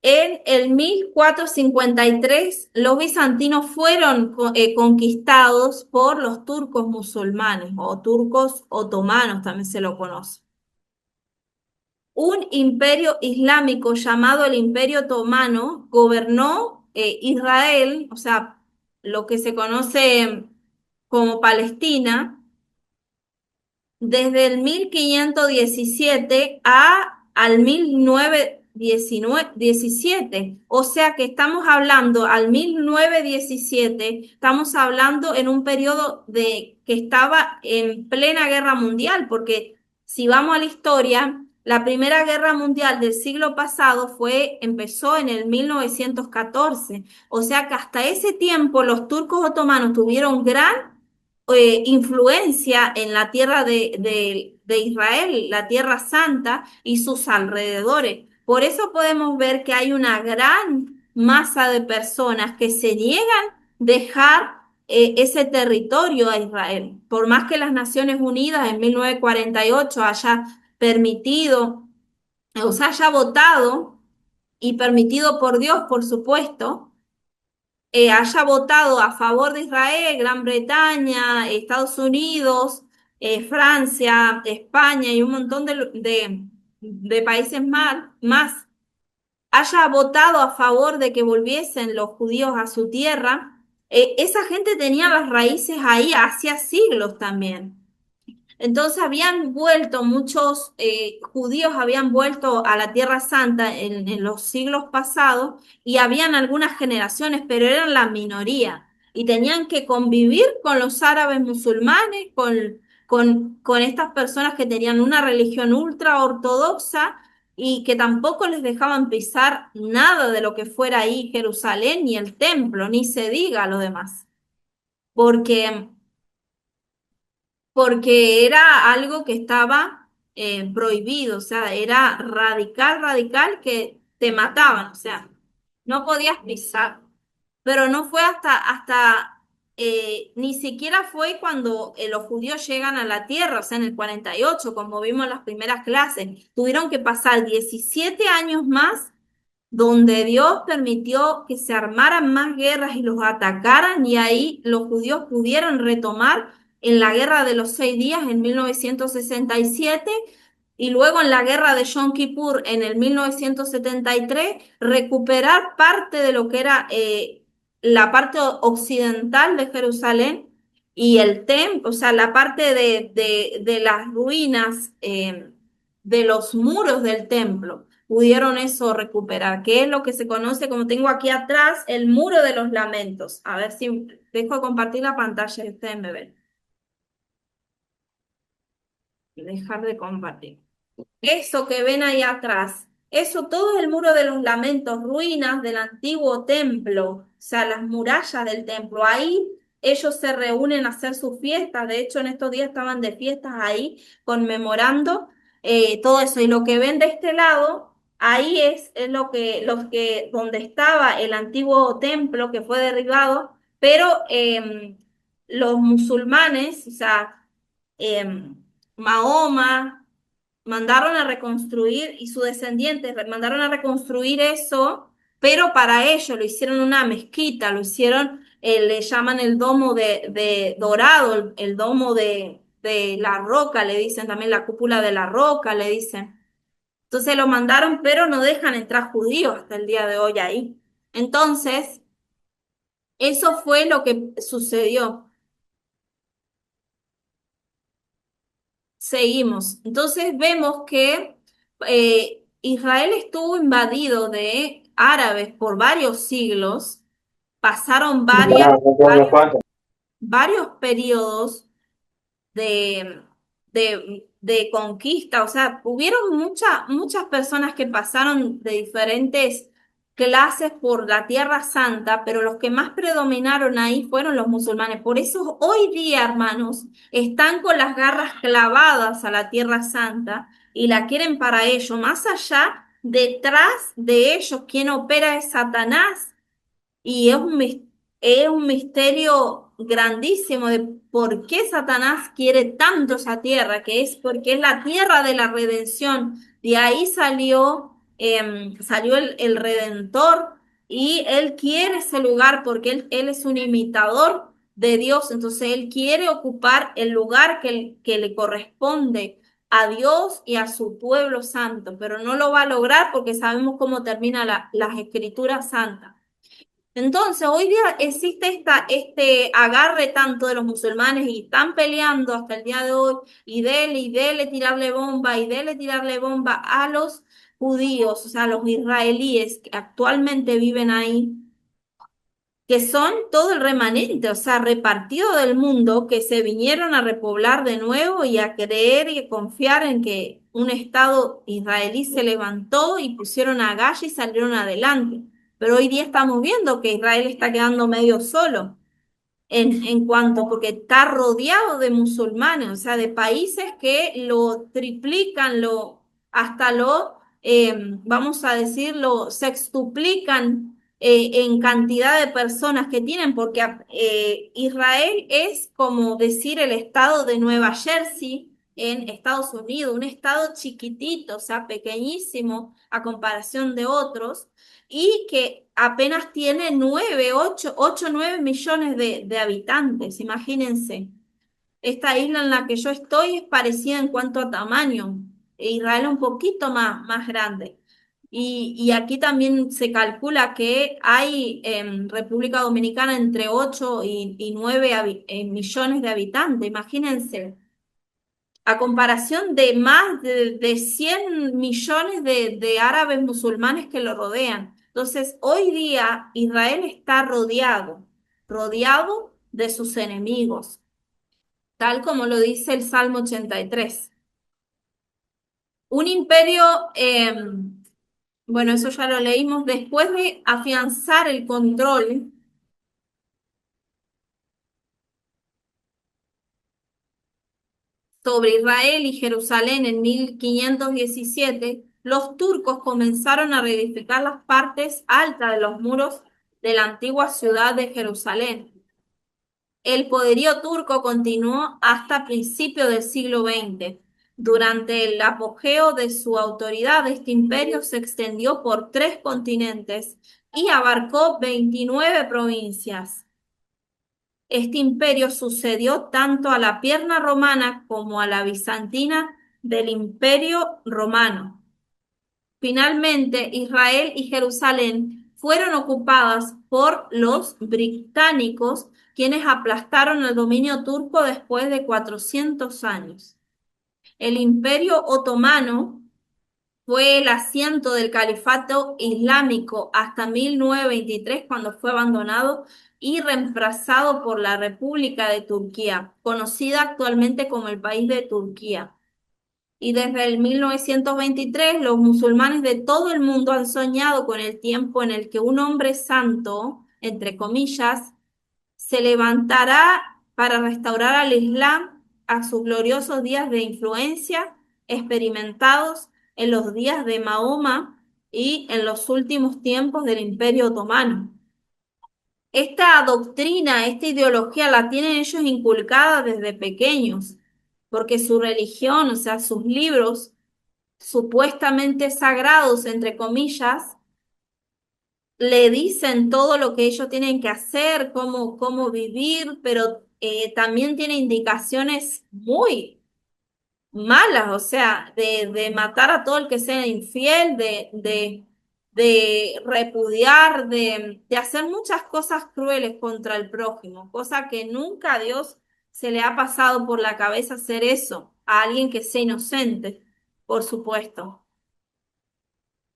En el 1453, los bizantinos fueron conquistados por los turcos musulmanes o turcos otomanos, también se lo conoce. Un imperio islámico llamado el Imperio Otomano gobernó Israel, o sea, lo que se conoce como Palestina, desde el 1517 al 1917. O sea que estamos hablando al 1917, estamos hablando en un periodo de que estaba en plena guerra mundial, porque si vamos a la historia, la Primera Guerra Mundial del siglo pasado empezó en el 1914. O sea que hasta ese tiempo los turcos otomanos tuvieron gran influencia en la tierra de Israel, la tierra santa y sus alrededores. Por eso podemos ver que hay una gran masa de personas que se niegan a dejar ese territorio a Israel. Por más que las Naciones Unidas en 1948 haya permitido, o sea, haya votado y permitido por Dios, por supuesto, haya votado a favor de Israel, Gran Bretaña, Estados Unidos, Francia, España y un montón de países más, haya votado a favor de que volviesen los judíos a su tierra, esa gente tenía las raíces ahí hacía siglos también. Entonces habían vuelto, muchos judíos habían vuelto a la Tierra Santa en los siglos pasados y habían algunas generaciones, pero eran la minoría y tenían que convivir con los árabes musulmanes, con estas personas que tenían una religión ultra ortodoxa y que tampoco les dejaban pisar nada de lo que fuera ahí Jerusalén, ni el templo, ni se diga lo demás. Porque porque era algo que estaba prohibido, o sea, era radical, radical que te mataban, o sea, no podías pisar. Pero no fue hasta ni siquiera fue cuando los judíos llegan a la tierra, o sea, en el 48, como vimos en las primeras clases. Tuvieron que pasar 17 años más donde Dios permitió que se armaran más guerras y los atacaran, y ahí los judíos pudieron retomar en la Guerra de los 6 días en 1967 y luego en la Guerra de Yom Kippur en el 1973 recuperar parte de lo que era la parte occidental de Jerusalén y el templo, o sea, la parte de las ruinas de los muros del templo pudieron eso recuperar, que es lo que se conoce, como tengo aquí atrás, el muro de los lamentos. A ver si dejo de compartir la pantalla y ustedes me ven. Dejar de compartir. Eso que ven ahí atrás, eso todo es el muro de los lamentos, ruinas del antiguo templo, o sea, las murallas del templo. Ahí ellos se reúnen a hacer sus fiestas. De hecho, en estos días estaban de fiestas ahí conmemorando todo eso. Y lo que ven de este lado, ahí es donde estaba el antiguo templo que fue derribado, pero los musulmanes, o sea, Mahoma mandaron a reconstruir y sus descendientes mandaron a reconstruir eso, pero para ello lo hicieron una mezquita, lo hicieron, le llaman el domo de dorado, el domo de la roca, le dicen también la cúpula de la roca, le dicen. Entonces lo mandaron, pero no dejan entrar judíos hasta el día de hoy ahí. Entonces, eso fue lo que sucedió. Seguimos. Entonces vemos que Israel estuvo invadido de árabes por varios siglos, pasaron varios periodos de, de conquista, o sea, hubieron muchas personas que pasaron de diferentes clases por la Tierra Santa, pero los que más predominaron ahí fueron los musulmanes. Por eso hoy día, hermanos, están con las garras clavadas a la Tierra Santa y la quieren para ello. Más allá, detrás de ellos, quien opera es Satanás y es un misterio grandísimo de por qué Satanás quiere tanto esa tierra, que es porque es la tierra de la redención. De ahí salió el Redentor y él quiere ese lugar porque él es un imitador de Dios. Entonces él quiere ocupar el lugar que le corresponde a Dios y a su pueblo santo, pero no lo va a lograr porque sabemos cómo termina las escrituras santas. Entonces, hoy día existe este agarre tanto de los musulmanes y están peleando hasta el día de hoy y dele tirarle bomba a los judíos, o sea, a los israelíes que actualmente viven ahí, que son todo el remanente, o sea, repartido del mundo, que se vinieron a repoblar de nuevo y a creer y a confiar en que un Estado israelí se levantó y pusieron a Gaza y salieron adelante. Pero hoy día estamos viendo que Israel está quedando medio solo en cuanto, porque está rodeado de musulmanes, o sea, de países que lo triplican, hasta vamos a decirlo, sextuplican en cantidad de personas que tienen, porque Israel es como decir el estado de Nueva Jersey en Estados Unidos, un estado chiquitito, o sea, pequeñísimo a comparación de otros y que apenas tiene 9 millones de habitantes, imagínense. Esta isla en la que yo estoy es parecida en cuanto a tamaño, e Israel es un poquito más grande. Y aquí también se calcula que hay en República Dominicana entre 8 y 9 millones de habitantes, imagínense a comparación de más de 100 millones de árabes musulmanes que lo rodean. Entonces, hoy día Israel está rodeado de sus enemigos, tal como lo dice el Salmo 83. Un imperio, bueno, eso ya lo leímos, después de afianzar el control sobre Israel y Jerusalén en 1517, los turcos comenzaron a reedificar las partes altas de los muros de la antigua ciudad de Jerusalén. El poderío turco continuó hasta principios del siglo XX. Durante el apogeo de su autoridad, este imperio se extendió por 3 continentes y abarcó 29 provincias. Este imperio sucedió tanto a la pierna romana como a la bizantina del Imperio Romano. Finalmente, Israel y Jerusalén fueron ocupadas por los británicos, quienes aplastaron el dominio turco después de 400 años. El Imperio Otomano fue el asiento del califato islámico hasta 1923, cuando fue abandonado y reemplazado por la República de Turquía, conocida actualmente como el país de Turquía. Y desde el 1923, los musulmanes de todo el mundo han soñado con el tiempo en el que un hombre santo, entre comillas, se levantará para restaurar al Islam a sus gloriosos días de influencia experimentados en los días de Mahoma y en los últimos tiempos del Imperio Otomano. Esta doctrina, esta ideología la tienen ellos inculcada desde pequeños, porque su religión, o sea, sus libros supuestamente sagrados, entre comillas, le dicen todo lo que ellos tienen que hacer, cómo vivir, pero también tiene indicaciones muy malas, o sea, de matar a todo el que sea infiel, de repudiar, de hacer muchas cosas crueles contra el prójimo, cosa que nunca a Dios se le ha pasado por la cabeza hacer eso a alguien que sea inocente, por supuesto.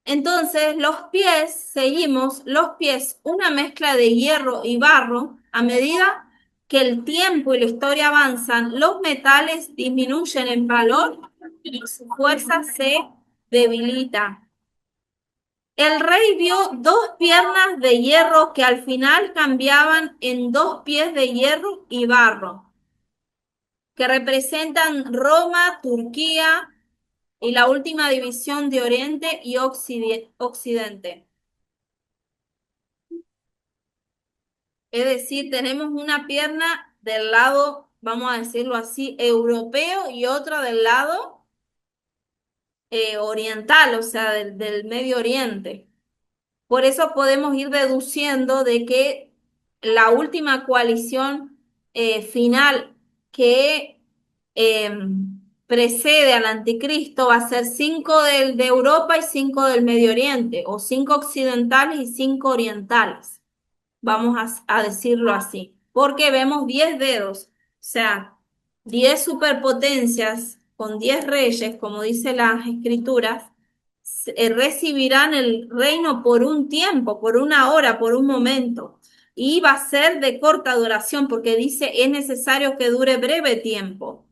Entonces, los pies, seguimos, los pies, una mezcla de hierro y barro, a medida que el tiempo y la historia avanzan, los metales disminuyen en valor y su fuerza se debilita. El rey vio 2 piernas de hierro que al final cambiaban en 2 pies de hierro y barro, que representan Roma, Turquía y la última división de Oriente y Occidente. Es decir, tenemos una pierna del lado, vamos a decirlo así, europeo y otra del lado oriental, o sea, del Medio Oriente. Por eso podemos ir deduciendo de que la última coalición final que eh, precede al anticristo va a ser 5 de Europa y 5 del Medio Oriente, o 5 occidentales y 5 orientales, vamos a decirlo así, porque vemos 10 dedos, o sea, 10 superpotencias con 10 reyes, como dice las escrituras, recibirán el reino por un tiempo, por una hora, por un momento, y va a ser de corta duración, porque dice es necesario que dure breve tiempo.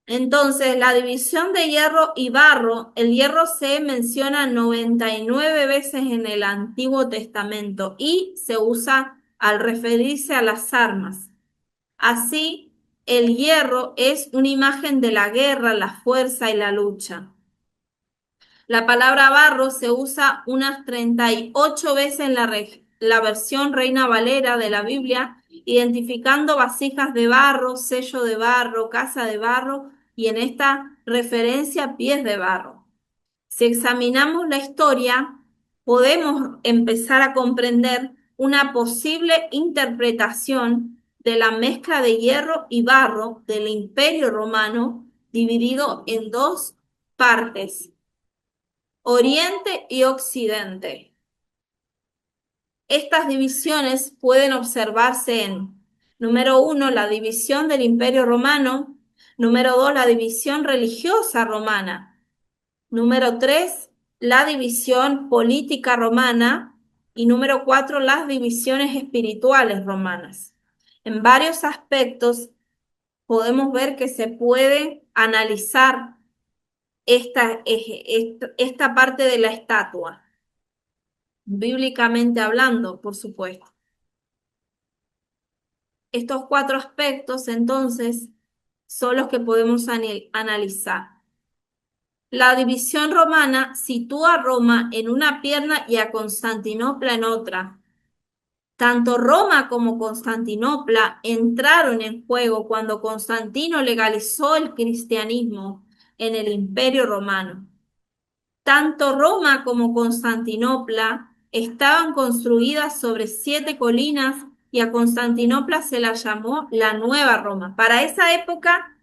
Entonces, la división de hierro y barro, el hierro se menciona 99 veces en el Antiguo Testamento y se usa al referirse a las armas. Así, el hierro es una imagen de la guerra, la fuerza y la lucha. La palabra barro se usa unas 38 veces en la versión Reina Valera de la Biblia, identificando vasijas de barro, sello de barro, casa de barro y en esta referencia pies de barro. Si examinamos la historia, podemos empezar a comprender una posible interpretación de la mezcla de hierro y barro del Imperio Romano, dividido en 2 partes: Oriente y Occidente. Estas divisiones pueden observarse en, número 1, la división del Imperio Romano; número 2, la división religiosa romana; número 3, la división política romana; y número 4, las divisiones espirituales romanas. En varios aspectos podemos ver que se puede analizar esta parte de la estatua, bíblicamente hablando, por supuesto. Estos 4 aspectos, entonces, son los que podemos analizar. La división romana sitúa a Roma en una pierna y a Constantinopla en otra. Tanto Roma como Constantinopla entraron en juego cuando Constantino legalizó el cristianismo en el Imperio Romano. Tanto Roma como Constantinopla estaban construidas sobre 7 colinas y a Constantinopla se la llamó la Nueva Roma. Para esa época,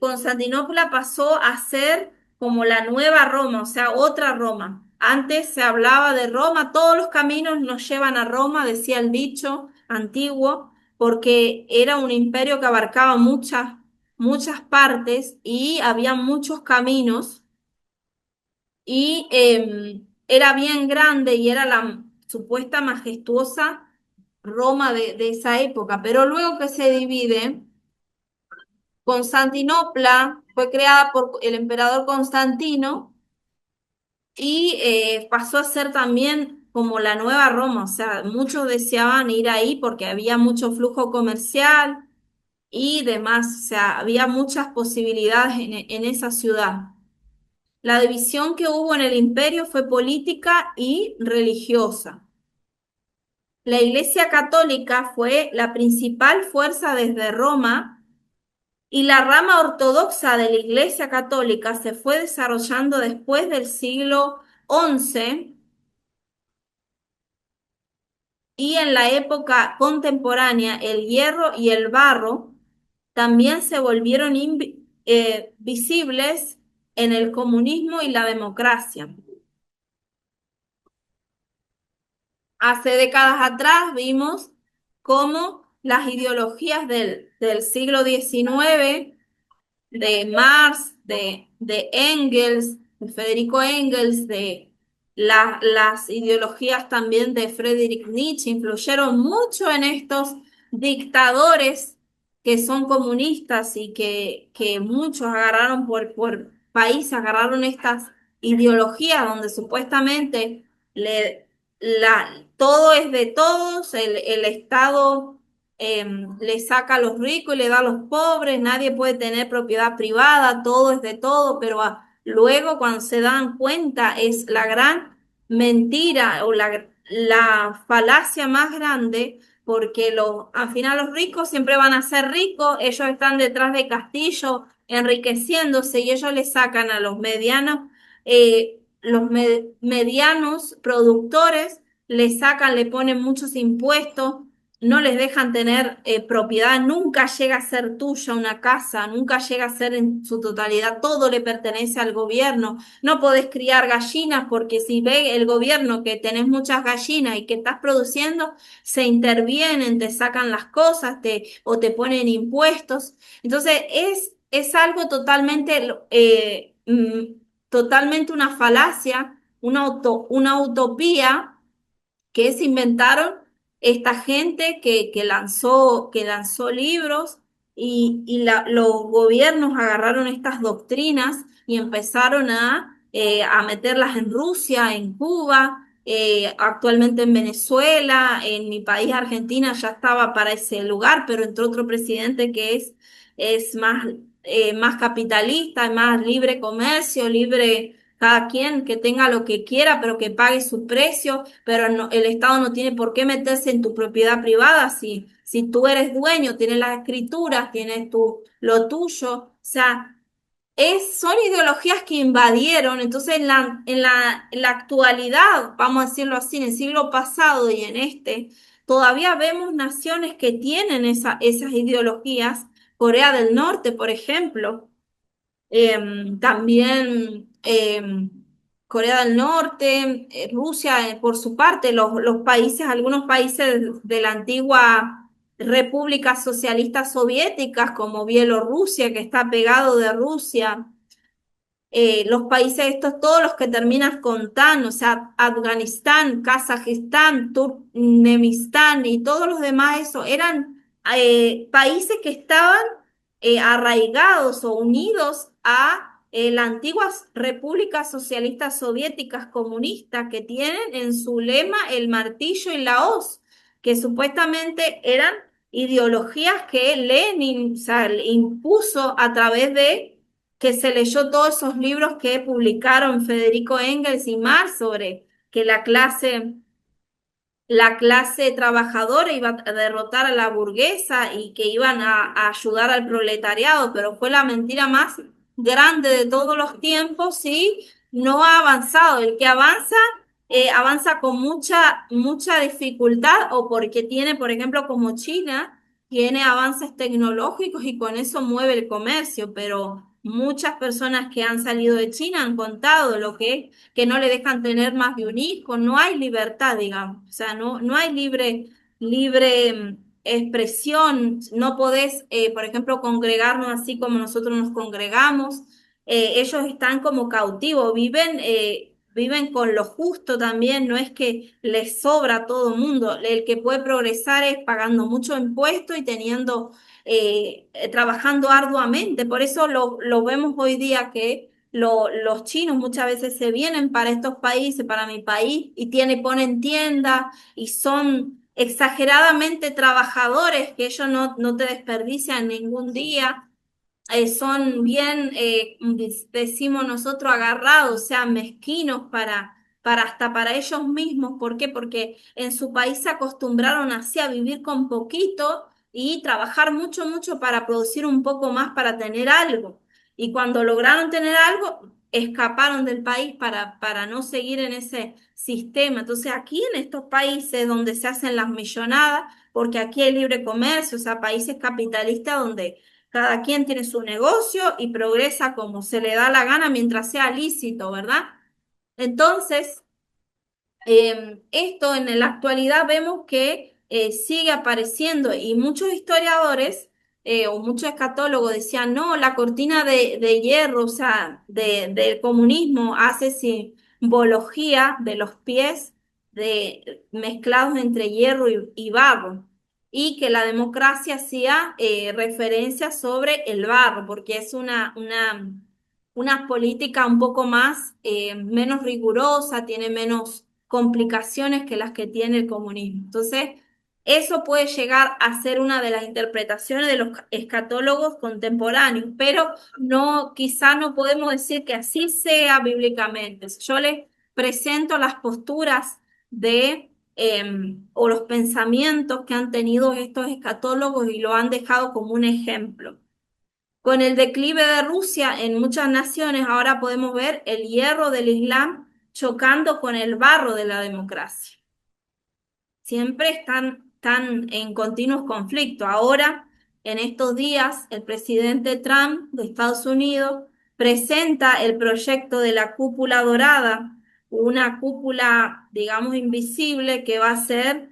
Constantinopla pasó a ser como la Nueva Roma, o sea, otra Roma. Antes se hablaba de Roma, todos los caminos nos llevan a Roma, decía el dicho antiguo, porque era un imperio que abarcaba muchas partes y había muchos caminos y era bien grande y era la supuesta majestuosa Roma de esa época, pero luego que se divide, Constantinopla fue creada por el emperador Constantino y pasó a ser también como la nueva Roma, o sea, muchos deseaban ir ahí porque había mucho flujo comercial y demás, o sea, había muchas posibilidades en esa ciudad. La división que hubo en el imperio fue política y religiosa. La Iglesia Católica fue la principal fuerza desde Roma y la rama ortodoxa de la Iglesia Católica se fue desarrollando después del siglo XI y en la época contemporánea el hierro y el barro también se volvieron visibles en el comunismo y la democracia. Hace décadas atrás vimos cómo las ideologías del siglo XIX, de Marx, de Engels, de Federico Engels, de las ideologías también de Friedrich Nietzsche, influyeron mucho en estos dictadores que son comunistas y que muchos agarraron por país, agarraron estas ideologías donde supuestamente le, todo es de todos, el Estado le saca a los ricos y le da a los pobres, nadie puede tener propiedad privada, todo es de todo, pero luego cuando se dan cuenta es la gran mentira o la falacia más grande, porque al final los ricos siempre van a ser ricos, ellos están detrás de castillos enriqueciéndose y ellos le sacan a los medianos, medianos productores, le sacan, le ponen muchos impuestos, no les dejan tener propiedad, nunca llega a ser tuya una casa, nunca llega a ser en su totalidad, todo le pertenece al gobierno. No podés criar gallinas porque si ve el gobierno que tenés muchas gallinas y que estás produciendo, se intervienen, te sacan las cosas o te ponen impuestos. Entonces es algo totalmente una falacia, una utopía que se inventaron esta gente que lanzó libros los gobiernos agarraron estas doctrinas y empezaron a meterlas en Rusia, en Cuba, actualmente en Venezuela, en mi país, Argentina, ya estaba para ese lugar, pero entró otro presidente que es más capitalista, más libre comercio, libre cada quien que tenga lo que quiera, pero que pague su precio, pero el Estado no tiene por qué meterse en tu propiedad privada si tú eres dueño, tienes las escrituras, tienes lo tuyo, o sea, son ideologías que invadieron, entonces en la actualidad, vamos a decirlo así, en el siglo pasado y en este, todavía vemos naciones que tienen esas ideologías, Corea del Norte, por ejemplo. También Corea del Norte, Rusia, por su parte, los países, algunos países de la antigua República Socialista Soviéticas, como Bielorrusia, que está pegado de Rusia, los países estos, todos los que terminan con tan, o sea, Afganistán, Kazajistán, Turkmenistán y todos los demás, eso, eran países que estaban arraigados o unidos a las antiguas repúblicas socialistas soviéticas comunistas que tienen en su lema el martillo y la hoz, que supuestamente eran ideologías que Lenin, o sea, impuso a través de que se leyó todos esos libros que publicaron Federico Engels y Marx sobre que la clase la clase trabajadora iba a derrotar a la burguesa y que iban a ayudar al proletariado, pero fue la mentira más grande de todos los tiempos y no ha avanzado. El que avanza, avanza con mucha dificultad o porque tiene, por ejemplo, como China, tiene avances tecnológicos y con eso mueve el comercio, pero muchas personas que han salido de China han contado lo que no le dejan tener más de un hijo, no hay libertad, digamos, o sea, no hay libre expresión, no podés, por ejemplo, congregarnos así como nosotros nos congregamos, ellos están como cautivos, viven con lo justo también, no es que les sobra a todo mundo, el que puede progresar es pagando mucho impuesto y teniendo, trabajando arduamente, por eso lo vemos hoy día que los chinos muchas veces se vienen para estos países, para mi país, y ponen tiendas y son exageradamente trabajadores, que ellos no te desperdician ningún día, son bien, decimos nosotros, agarrados, o sea, mezquinos hasta para ellos mismos. ¿Por qué? Porque en su país se acostumbraron así a vivir con poquito y trabajar mucho para producir un poco más para tener algo. Y cuando lograron tener algo, escaparon del país para no seguir en ese sistema. Entonces, aquí en estos países donde se hacen las millonadas, porque aquí hay libre comercio, o sea, países capitalistas donde cada quien tiene su negocio y progresa como se le da la gana mientras sea lícito, ¿verdad? Entonces, esto en la actualidad vemos que sigue apareciendo y muchos historiadores o muchos escatólogos decían, no, la cortina de hierro, o sea, del comunismo hace simbología de los pies mezclados entre hierro y barro y que la democracia hacía referencia sobre el barro, porque es una política un poco más, menos rigurosa, tiene menos complicaciones que las que tiene el comunismo. Entonces, eso puede llegar a ser una de las interpretaciones de los escatólogos contemporáneos, pero no, quizá no podemos decir que así sea bíblicamente. Yo les presento las posturas o los pensamientos que han tenido estos escatólogos y lo han dejado como un ejemplo. Con el declive de Rusia en muchas naciones, ahora podemos ver el hierro del Islam chocando con el barro de la democracia. Siempre están en continuos conflictos. Ahora, en estos días, el presidente Trump de Estados Unidos presenta el proyecto de la cúpula dorada, una cúpula, digamos, invisible que va a ser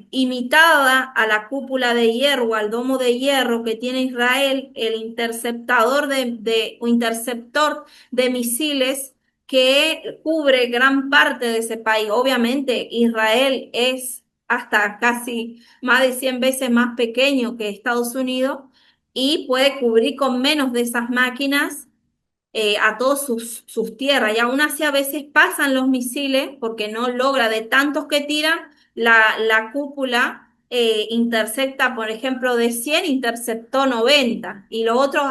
imitada a la cúpula de hierro, al domo de hierro que tiene Israel, el interceptador o interceptor de misiles que cubre gran parte de ese país. Obviamente, Israel es hasta casi más de 100 veces más pequeño que Estados Unidos y puede cubrir con menos de esas máquinas a todas sus tierras. Y aún así a veces pasan los misiles porque no logra de tantos que tiran, la cúpula intercepta, por ejemplo, de 100 interceptó 90 y los otros,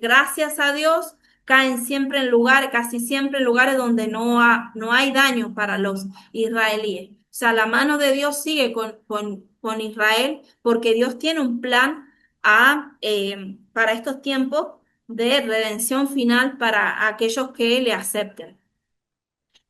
gracias a Dios, caen siempre en lugares, casi siempre en lugares donde no hay daño para los israelíes. O sea, la mano de Dios sigue con Israel porque Dios tiene un plan para estos tiempos de redención final para aquellos que le acepten.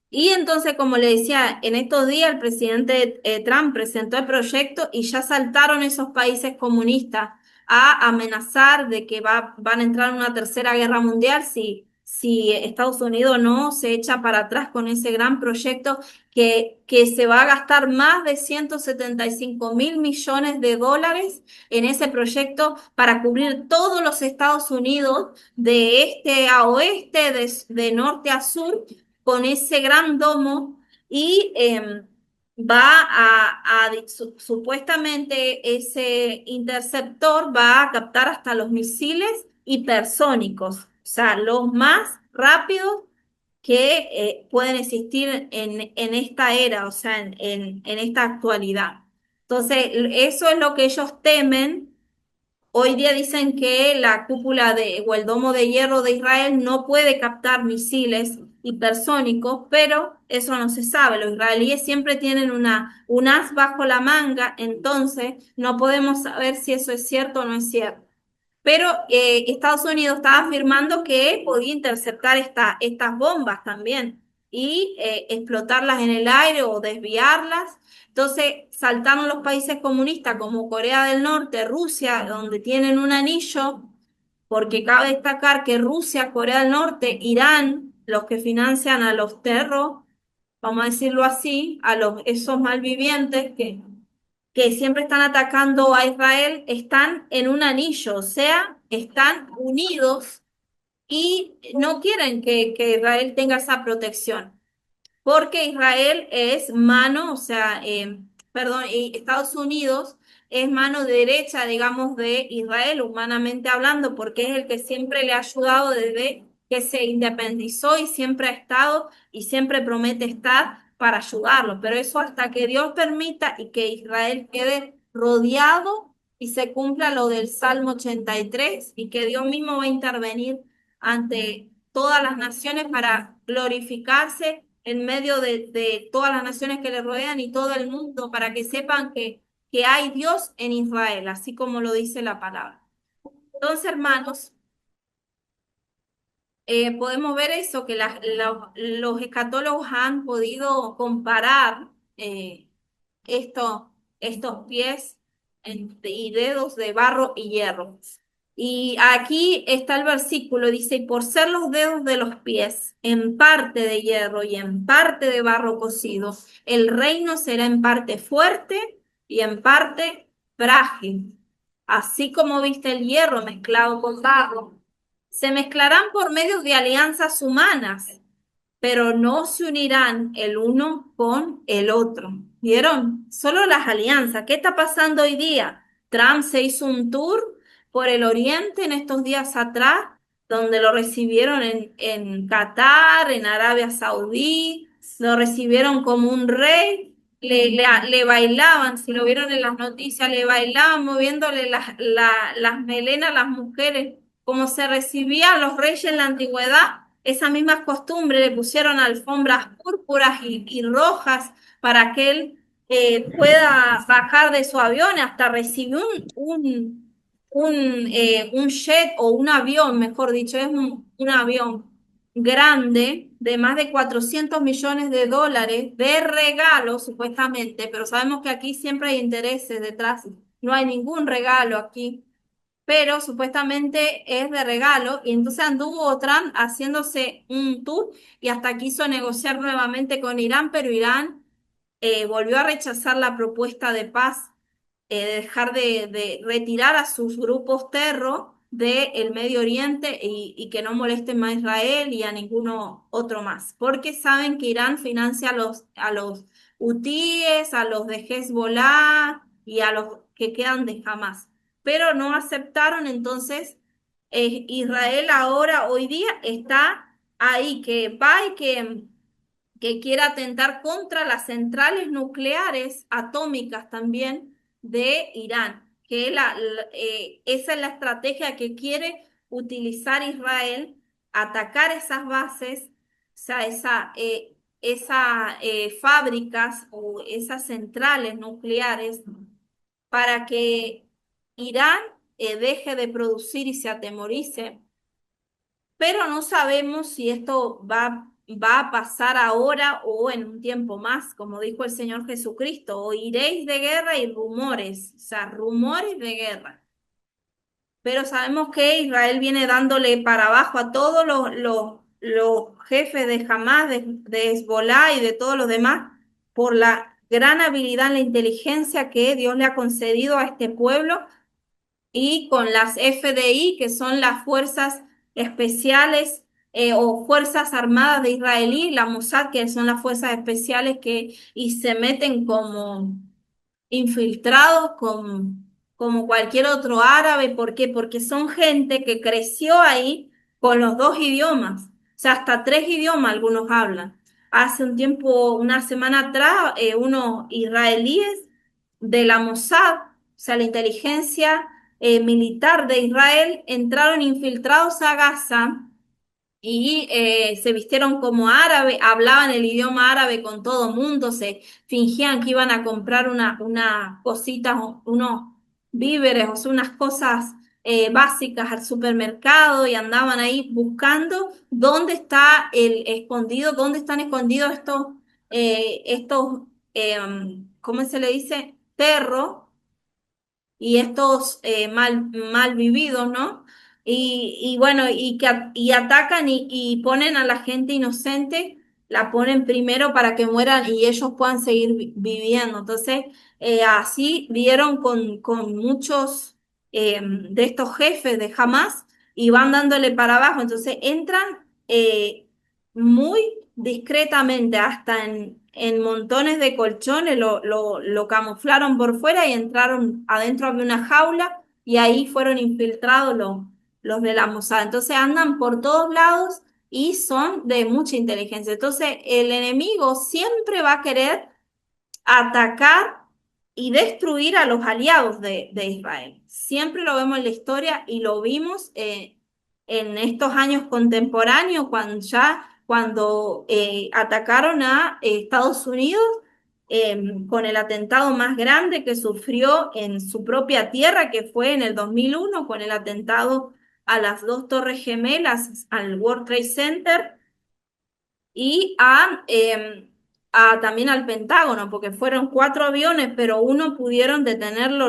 Y entonces, como le decía, en estos días el presidente Trump presentó el proyecto y ya saltaron esos países comunistas a amenazar de que van a entrar en una tercera guerra mundial si Estados Unidos no se echa para atrás con ese gran proyecto que se va a gastar más de 175.000 millones de dólares en ese proyecto para cubrir todos los Estados Unidos de este a oeste, de norte a sur con ese gran domo y supuestamente ese interceptor va a captar hasta los misiles hipersónicos, o sea, los más rápidos que pueden existir en esta era, o sea, en esta actualidad. Entonces, eso es lo que ellos temen. Hoy día dicen que la cúpula o el domo de hierro de Israel no puede captar misiles hipersónicos, pero eso no se sabe. Los israelíes siempre tienen un as bajo la manga, entonces no podemos saber si eso es cierto o no es cierto. Pero Estados Unidos estaba afirmando que podía interceptar estas bombas también y explotarlas en el aire o desviarlas. Entonces saltaron los países comunistas como Corea del Norte, Rusia, donde tienen un anillo, porque cabe destacar que Rusia, Corea del Norte, Irán, los que financian a los terros, vamos a decirlo así, a esos malvivientes que siempre están atacando a Israel, están en un anillo, o sea, están unidos y no quieren que Israel tenga esa protección porque Israel es mano, o sea, perdón, y Estados Unidos es mano derecha, digamos, de Israel, humanamente hablando, porque es el que siempre le ha ayudado desde que se independizó y siempre ha estado y siempre promete estar para ayudarlo. Pero eso hasta que Dios permita y que Israel quede rodeado y se cumpla lo del Salmo 83 y que Dios mismo va a intervenir ante todas las naciones para glorificarse en medio de todas las naciones que le rodean y todo el mundo, para que sepan que hay Dios en Israel, así como lo dice la palabra. Entonces, hermanos, podemos ver eso, que los escatólogos han podido comparar estos, estos pies y dedos de barro y hierro. Y aquí está el versículo, dice, y por ser los dedos de los pies en parte de hierro y en parte de barro cocido, el reino será en parte fuerte y en parte frágil. Así como viste el hierro mezclado con barro, se mezclarán por medio de alianzas humanas pero no se unirán el uno con el otro. ¿Vieron? Solo las alianzas. ¿Qué está pasando hoy día? Trump se hizo un tour por el Oriente en estos días atrás, donde lo recibieron en Qatar, en Arabia Saudí, lo recibieron como un rey. Le bailaban, si lo vieron en las noticias, le bailaban moviéndole las melenas a las mujeres, como se recibían los reyes en la antigüedad. Esas mismas costumbres le pusieron alfombras púrpuras y rojas para que él pueda bajar de su avión, hasta recibió un jet o un avión, mejor dicho, es un avión grande de más de 400 millones de dólares de regalo, supuestamente, pero sabemos que aquí siempre hay intereses detrás, no hay ningún regalo aquí, pero supuestamente es de regalo y entonces anduvo Trump haciéndose un tour y hasta quiso negociar nuevamente con Irán, pero Irán volvió a rechazar la propuesta de paz, de dejar de retirar a sus grupos terro del Medio Oriente y que no molesten más a Israel y a ninguno otro más, porque saben que Irán financia a los hutíes, a los de Hezbollah y a los que quedan de Hamas, pero no aceptaron, entonces Israel ahora, hoy día, está ahí que va y que quiere atentar contra las centrales nucleares atómicas también de Irán, que esa es la estrategia que quiere utilizar Israel, atacar esas bases, o sea, esas fábricas o esas centrales nucleares para que Irán deje de producir y se atemorice, pero no sabemos si esto va a pasar ahora o en un tiempo más, como dijo el Señor Jesucristo, oiréis de guerra y rumores, o sea, rumores de guerra. Pero sabemos que Israel viene dándole para abajo a todos los jefes de Hamas, de Hezbollah y de todos los demás, por la gran habilidad en la inteligencia que Dios le ha concedido a este pueblo y con las FDI, que son las fuerzas especiales o fuerzas armadas de israelí, la Mossad, que son las fuerzas especiales que y se meten como infiltrados como cualquier otro árabe. ¿Por qué? Porque son gente que creció ahí con los dos idiomas, o sea, hasta tres idiomas algunos hablan. Hace un tiempo, una semana atrás, unos israelíes de la Mossad, o sea, la inteligencia militar de Israel, entraron infiltrados a Gaza y se vistieron como árabe, hablaban el idioma árabe con todo mundo, se fingían que iban a comprar una cositas, unos víveres, o sea, unas cosas básicas al supermercado y andaban ahí buscando dónde está el escondido, dónde están escondidos estos ¿cómo se le dice? Perros y estos mal vividos, ¿no? Y bueno, y atacan y ponen a la gente inocente, la ponen primero para que mueran y ellos puedan seguir viviendo. Entonces, así vieron con muchos de estos jefes de Hamas y van dándole para abajo. Entonces, entran muy discretamente, hasta en montones de colchones, lo camuflaron por fuera y entraron adentro de una jaula y ahí fueron infiltrados los de la Mossad. Entonces andan por todos lados y son de mucha inteligencia. Entonces el enemigo siempre va a querer atacar y destruir a los aliados de Israel. Siempre lo vemos en la historia y lo vimos en estos años contemporáneos, cuando atacaron a Estados Unidos con el atentado más grande que sufrió en su propia tierra, que fue en el 2001, con el atentado a las dos torres gemelas, al World Trade Center y también al Pentágono, porque fueron cuatro aviones, pero uno pudieron detenerlo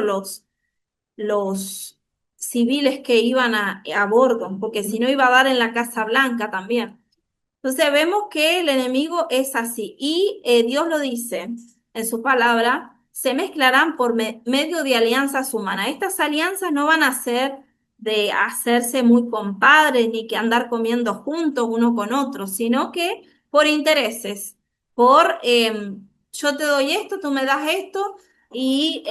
los civiles que iban a bordo, porque si no iba a dar en la Casa Blanca también. Entonces vemos que el enemigo es así y Dios lo dice en su palabra, se mezclarán por medio de alianzas humanas. Estas alianzas no van a ser de hacerse muy compadres ni que andar comiendo juntos uno con otro, sino que por intereses, por yo te doy esto, tú me das esto y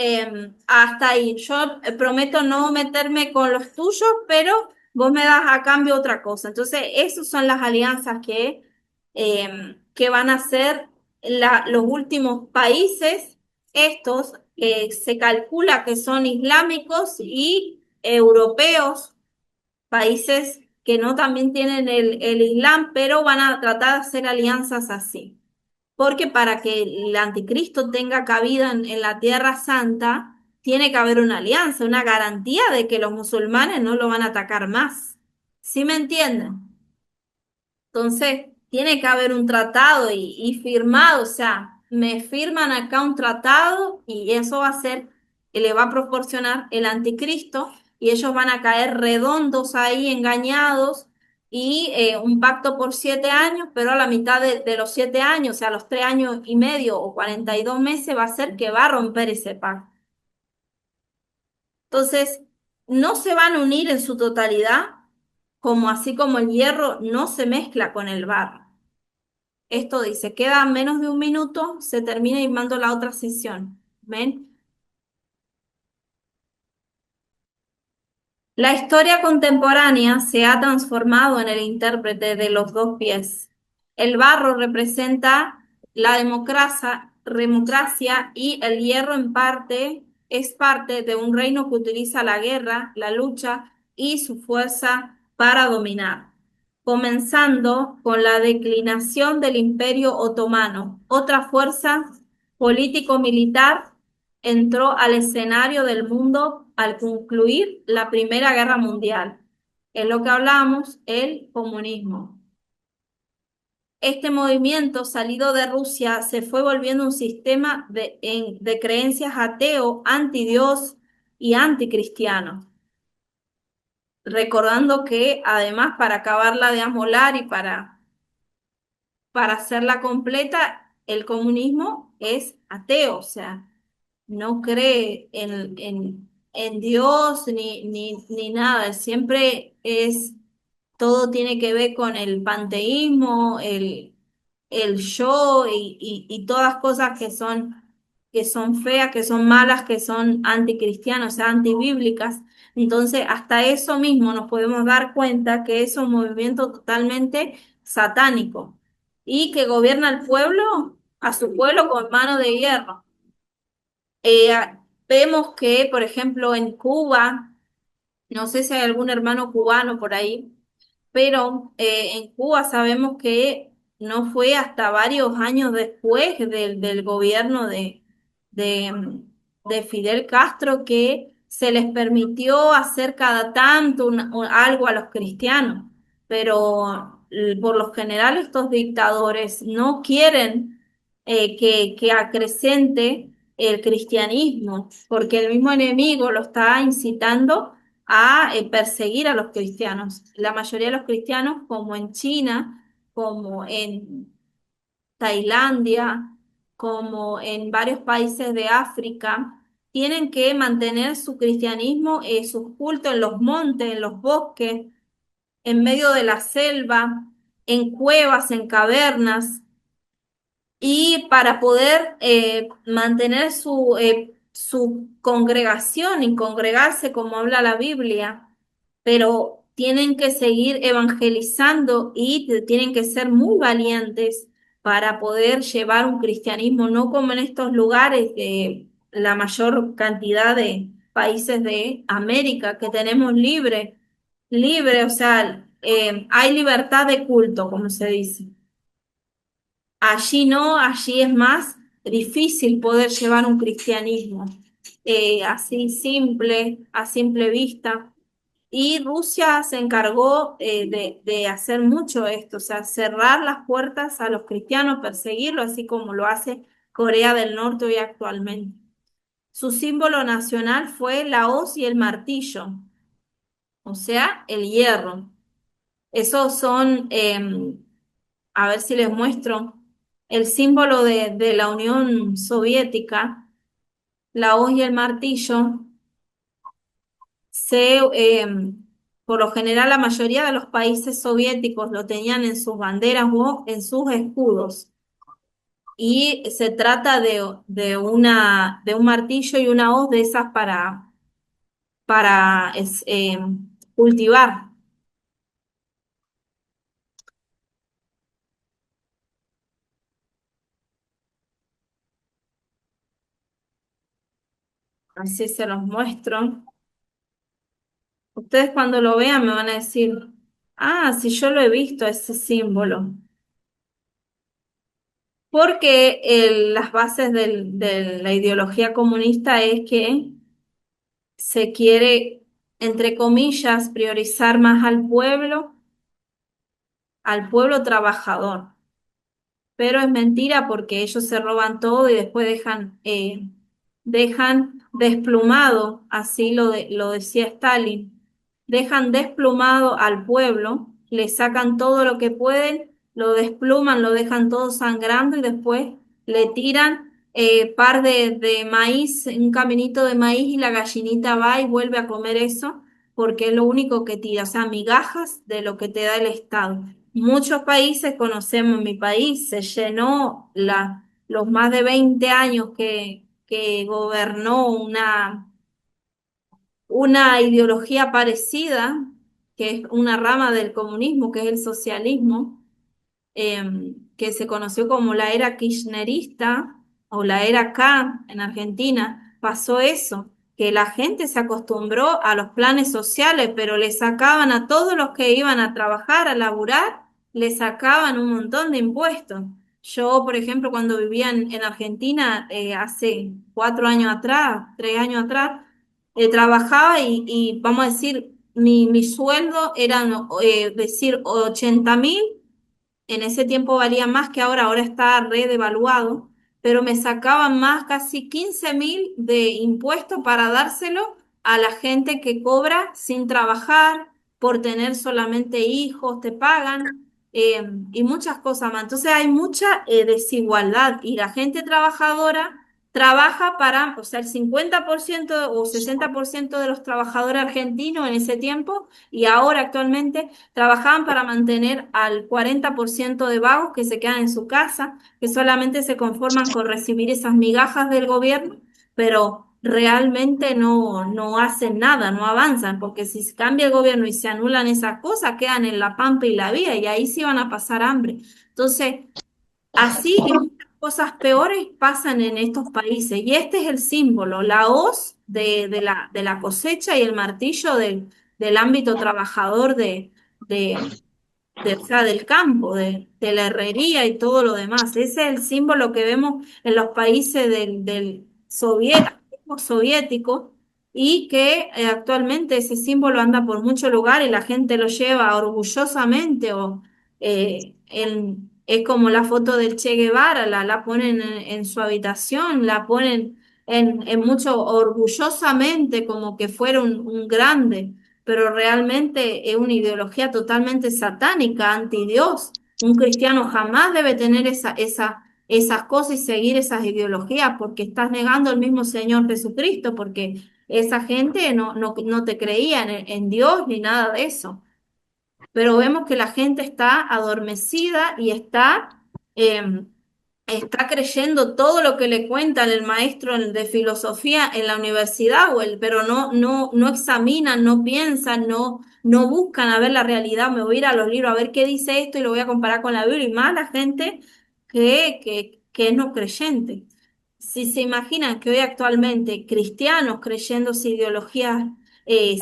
hasta ahí. Yo prometo no meterme con los tuyos, pero vos me das a cambio otra cosa. Entonces, esas son las alianzas que van a ser los últimos países, estos que se calcula que son islámicos y europeos, países que no también tienen el Islam, pero van a tratar de hacer alianzas así. Porque para que el anticristo tenga cabida en la Tierra Santa, tiene que haber una alianza, una garantía de que los musulmanes no lo van a atacar más. ¿Sí me entienden? Entonces, tiene que haber un tratado y firmado, o sea, me firman acá un tratado y eso va a ser, que le va a proporcionar el anticristo y ellos van a caer redondos ahí, engañados y un pacto por 7 años, pero a la mitad de los 7 años, o sea, a los 3 años y medio o 42 meses va a ser que va a romper ese pacto. Entonces, no se van a unir en su totalidad, como así como el hierro no se mezcla con el barro. Esto dice, queda menos de un minuto, se termina y mando la otra sesión. ¿Ven? La historia contemporánea se ha transformado en el intérprete de los dos pies. El barro representa la democracia y el hierro en parte es parte de un reino que utiliza la guerra, la lucha y su fuerza para dominar, comenzando con la declinación del Imperio Otomano. Otra fuerza político-militar entró al escenario del mundo al concluir la Primera Guerra Mundial. Es lo que hablamos, el comunismo. Este movimiento salido de Rusia se fue volviendo un sistema de creencias ateo, antidios y anticristiano. Recordando que además para acabarla de amolar y para hacerla completa, el comunismo es ateo, o sea, no cree en Dios ni nada, siempre todo tiene que ver con el panteísmo, el yo y todas cosas que son feas, que son malas, que son anticristianas, o sea, antibíblicas. Entonces, hasta eso mismo nos podemos dar cuenta que es un movimiento totalmente satánico y que gobierna al pueblo, a su pueblo con mano de hierro. Vemos que, por ejemplo, en Cuba, no sé si hay algún hermano cubano por ahí, pero en Cuba sabemos que no fue hasta varios años después del gobierno de, de Fidel Castro que se les permitió hacer cada tanto algo a los cristianos, pero por lo general estos dictadores no quieren que acrecente el cristianismo, porque el mismo enemigo lo está incitando a perseguir a los cristianos. La mayoría de los cristianos, como en China, como en Tailandia, como en varios países de África, tienen que mantener su cristianismo, sus cultos en los montes, en los bosques, en medio de la selva, en cuevas, en cavernas, y para poder mantener su congregación y congregarse como habla la Biblia, pero tienen que seguir evangelizando y tienen que ser muy valientes para poder llevar un cristianismo, no como en estos lugares de la mayor cantidad de países de América que tenemos libre, o sea, hay libertad de culto, como se dice. Allí no, allí es más difícil poder llevar un cristianismo así simple, a simple vista. Y Rusia se encargó de hacer mucho esto, o sea, cerrar las puertas a los cristianos, perseguirlos, así como lo hace Corea del Norte hoy actualmente. Su símbolo nacional fue la hoz y el martillo, o sea, el hierro. Esos son, a ver si les muestro, el símbolo de la Unión Soviética, la hoz y el martillo, se, por lo general la mayoría de los países soviéticos lo tenían en sus banderas o en sus escudos. Y se trata de un martillo y una hoz de esas para cultivar. Así se los muestro. Ustedes cuando lo vean me van a decir, ah, sí, yo lo he visto, ese símbolo. Porque las bases de la ideología comunista es que se quiere, entre comillas, priorizar más al pueblo trabajador. Pero es mentira porque ellos se roban todo y después dejan desplumado, así lo decía Stalin, dejan desplumado al pueblo, le sacan todo lo que pueden, lo despluman, lo dejan todo sangrando y después le tiran par de maíz, un caminito de maíz y la gallinita va y vuelve a comer eso porque es lo único que tira, o sea, migajas de lo que te da el Estado. Muchos países conocemos, mi país se llenó los más de 20 años que gobernó una ideología parecida, que es una rama del comunismo, que es el socialismo, que se conoció como la era kirchnerista o la era K en Argentina, pasó eso, que la gente se acostumbró a los planes sociales, pero le sacaban a todos los que iban a trabajar, a laburar, le sacaban un montón de impuestos. Yo, por ejemplo, cuando vivía en Argentina, hace 4 años atrás, 3 años atrás, trabajaba y vamos a decir, mi sueldo era, decir, 80.000. En ese tiempo valía más que ahora está re devaluado, pero me sacaban más, casi 15.000 de impuestos para dárselo a la gente que cobra sin trabajar, por tener solamente hijos, te pagan, y muchas cosas más. Entonces hay mucha desigualdad y la gente trabajadora trabaja para, o sea, el 50% o 60% de los trabajadores argentinos en ese tiempo y ahora actualmente trabajaban para mantener al 40% de vagos que se quedan en su casa, que solamente se conforman con recibir esas migajas del gobierno, pero realmente no hacen nada, no avanzan, porque si se cambia el gobierno y se anulan esas cosas, quedan en la pampa y la vía, y ahí sí van a pasar hambre. Entonces, así y muchas cosas peores pasan en estos países, y este es el símbolo, la hoz de la cosecha y el martillo del ámbito trabajador o sea, del campo, de la herrería y todo lo demás. Ese es el símbolo que vemos en los países del soviético y que actualmente ese símbolo anda por muchos lugares y la gente lo lleva orgullosamente o es como la foto del Che Guevara, la ponen en su habitación, la ponen en mucho orgullosamente como que fuera un grande, pero realmente es una ideología totalmente satánica, anti Dios. Un cristiano jamás debe tener esas cosas y seguir esas ideologías porque estás negando al mismo Señor Jesucristo, porque esa gente no te creía en Dios ni nada de eso. Pero vemos que la gente está adormecida y está creyendo todo lo que le cuentan el maestro de filosofía en la universidad, pero no examinan, no piensan, no buscan a ver la realidad. Me voy a ir a los libros a ver qué dice esto y lo voy a comparar con la Biblia. Y más la gente que es no creyente. Si se imaginan que hoy actualmente cristianos creyéndose ideologías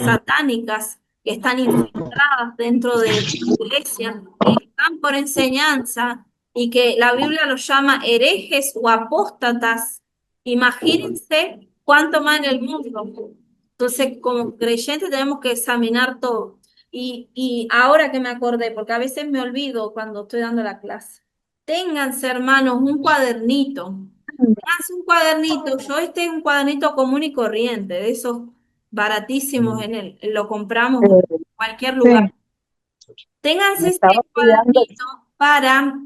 satánicas que están infiltradas dentro de la iglesia, que están por enseñanza y que la Biblia los llama herejes o apóstatas. Imagínense cuánto más en el mundo. Entonces, como creyentes tenemos que examinar todo. Y ahora que me acordé, porque a veces me olvido cuando estoy dando la clase, ténganse, hermanos, un cuadernito. Ténganse un cuadernito. Yo este es un cuadernito común y corriente, de esos baratísimos lo compramos en Eh, cualquier lugar. sí, Ténganse me estaba ese olvidando. cuadernito para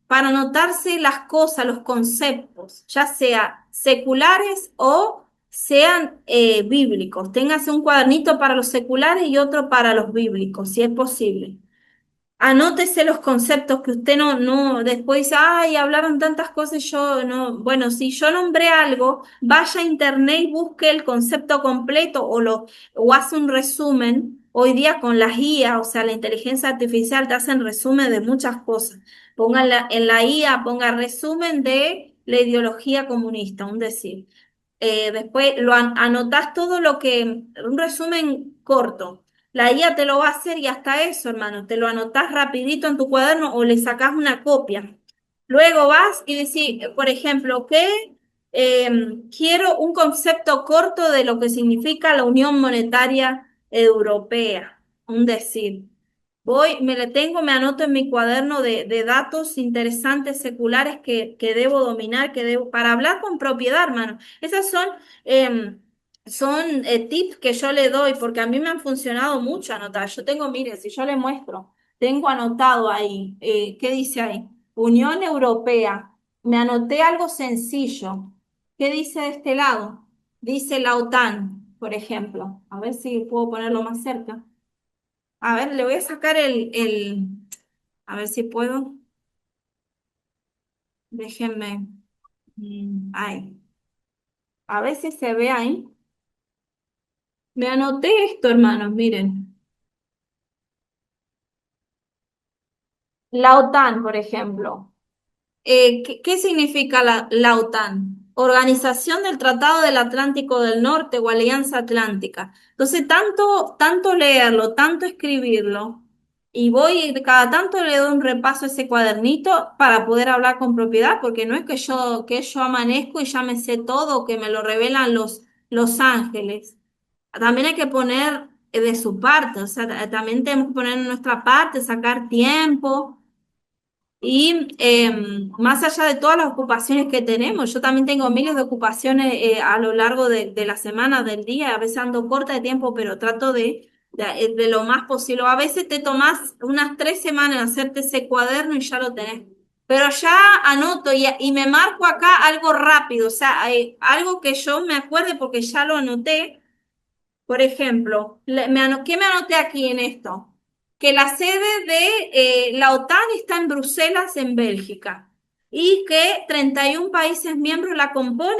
anotarse las cosas, los conceptos, ya sea seculares o sean bíblicos. Ténganse un cuadernito para los seculares y otro para los bíblicos, si es posible. Anótese los conceptos que usted después dice, ay, hablaron tantas cosas, yo no, bueno, si yo nombré algo, vaya a internet y busque el concepto completo o hace un resumen. Hoy día con las IA, o sea, la inteligencia artificial te hacen resumen de muchas cosas. Póngala en la IA, ponga resumen de la ideología comunista, un decir. Después anotás todo un resumen corto. La IA te lo va a hacer y hasta eso, hermano, te lo anotás rapidito en tu cuaderno o le sacás una copia. Luego vas y decís, por ejemplo, que quiero un concepto corto de lo que significa la Unión Monetaria Europea, un decir. Voy, me le tengo, me anoto en mi cuaderno de datos interesantes seculares que debo dominar, para hablar con propiedad, hermano. Esas son tips que yo le doy porque a mí me han funcionado mucho anotar. Yo tengo, mire, si yo le muestro, tengo anotado ahí, ¿qué dice ahí? Unión Europea. Me anoté algo sencillo. ¿Qué dice de este lado? Dice la OTAN, por ejemplo. A ver si puedo ponerlo más cerca. A ver, le voy a sacar a ver si puedo. Déjenme. Ay, a ver si se ve ahí. Me anoté esto, hermanos, miren. La OTAN, por ejemplo. ¿Qué significa la OTAN? Organización del Tratado del Atlántico del Norte o Alianza Atlántica. Entonces, tanto leerlo, tanto escribirlo, y cada tanto le doy un repaso a ese cuadernito para poder hablar con propiedad, porque no es que yo amanezco y ya me sé todo, que me lo revelan los ángeles. También hay que poner de su parte, o sea, también tenemos que poner en nuestra parte, sacar tiempo. Y más allá de todas las ocupaciones que tenemos, yo también tengo miles de ocupaciones a lo largo de la semana, del día, a veces ando corta de tiempo, pero trato de lo más posible. A veces te tomás unas 3 semanas en hacerte ese cuaderno y ya lo tenés. Pero ya anoto y me marco acá algo rápido, o sea, algo que yo me acuerde porque ya lo anoté. Por ejemplo, ¿qué me anoté aquí en esto? Que la sede de la OTAN está en Bruselas, en Bélgica, y que 31 países miembros la componen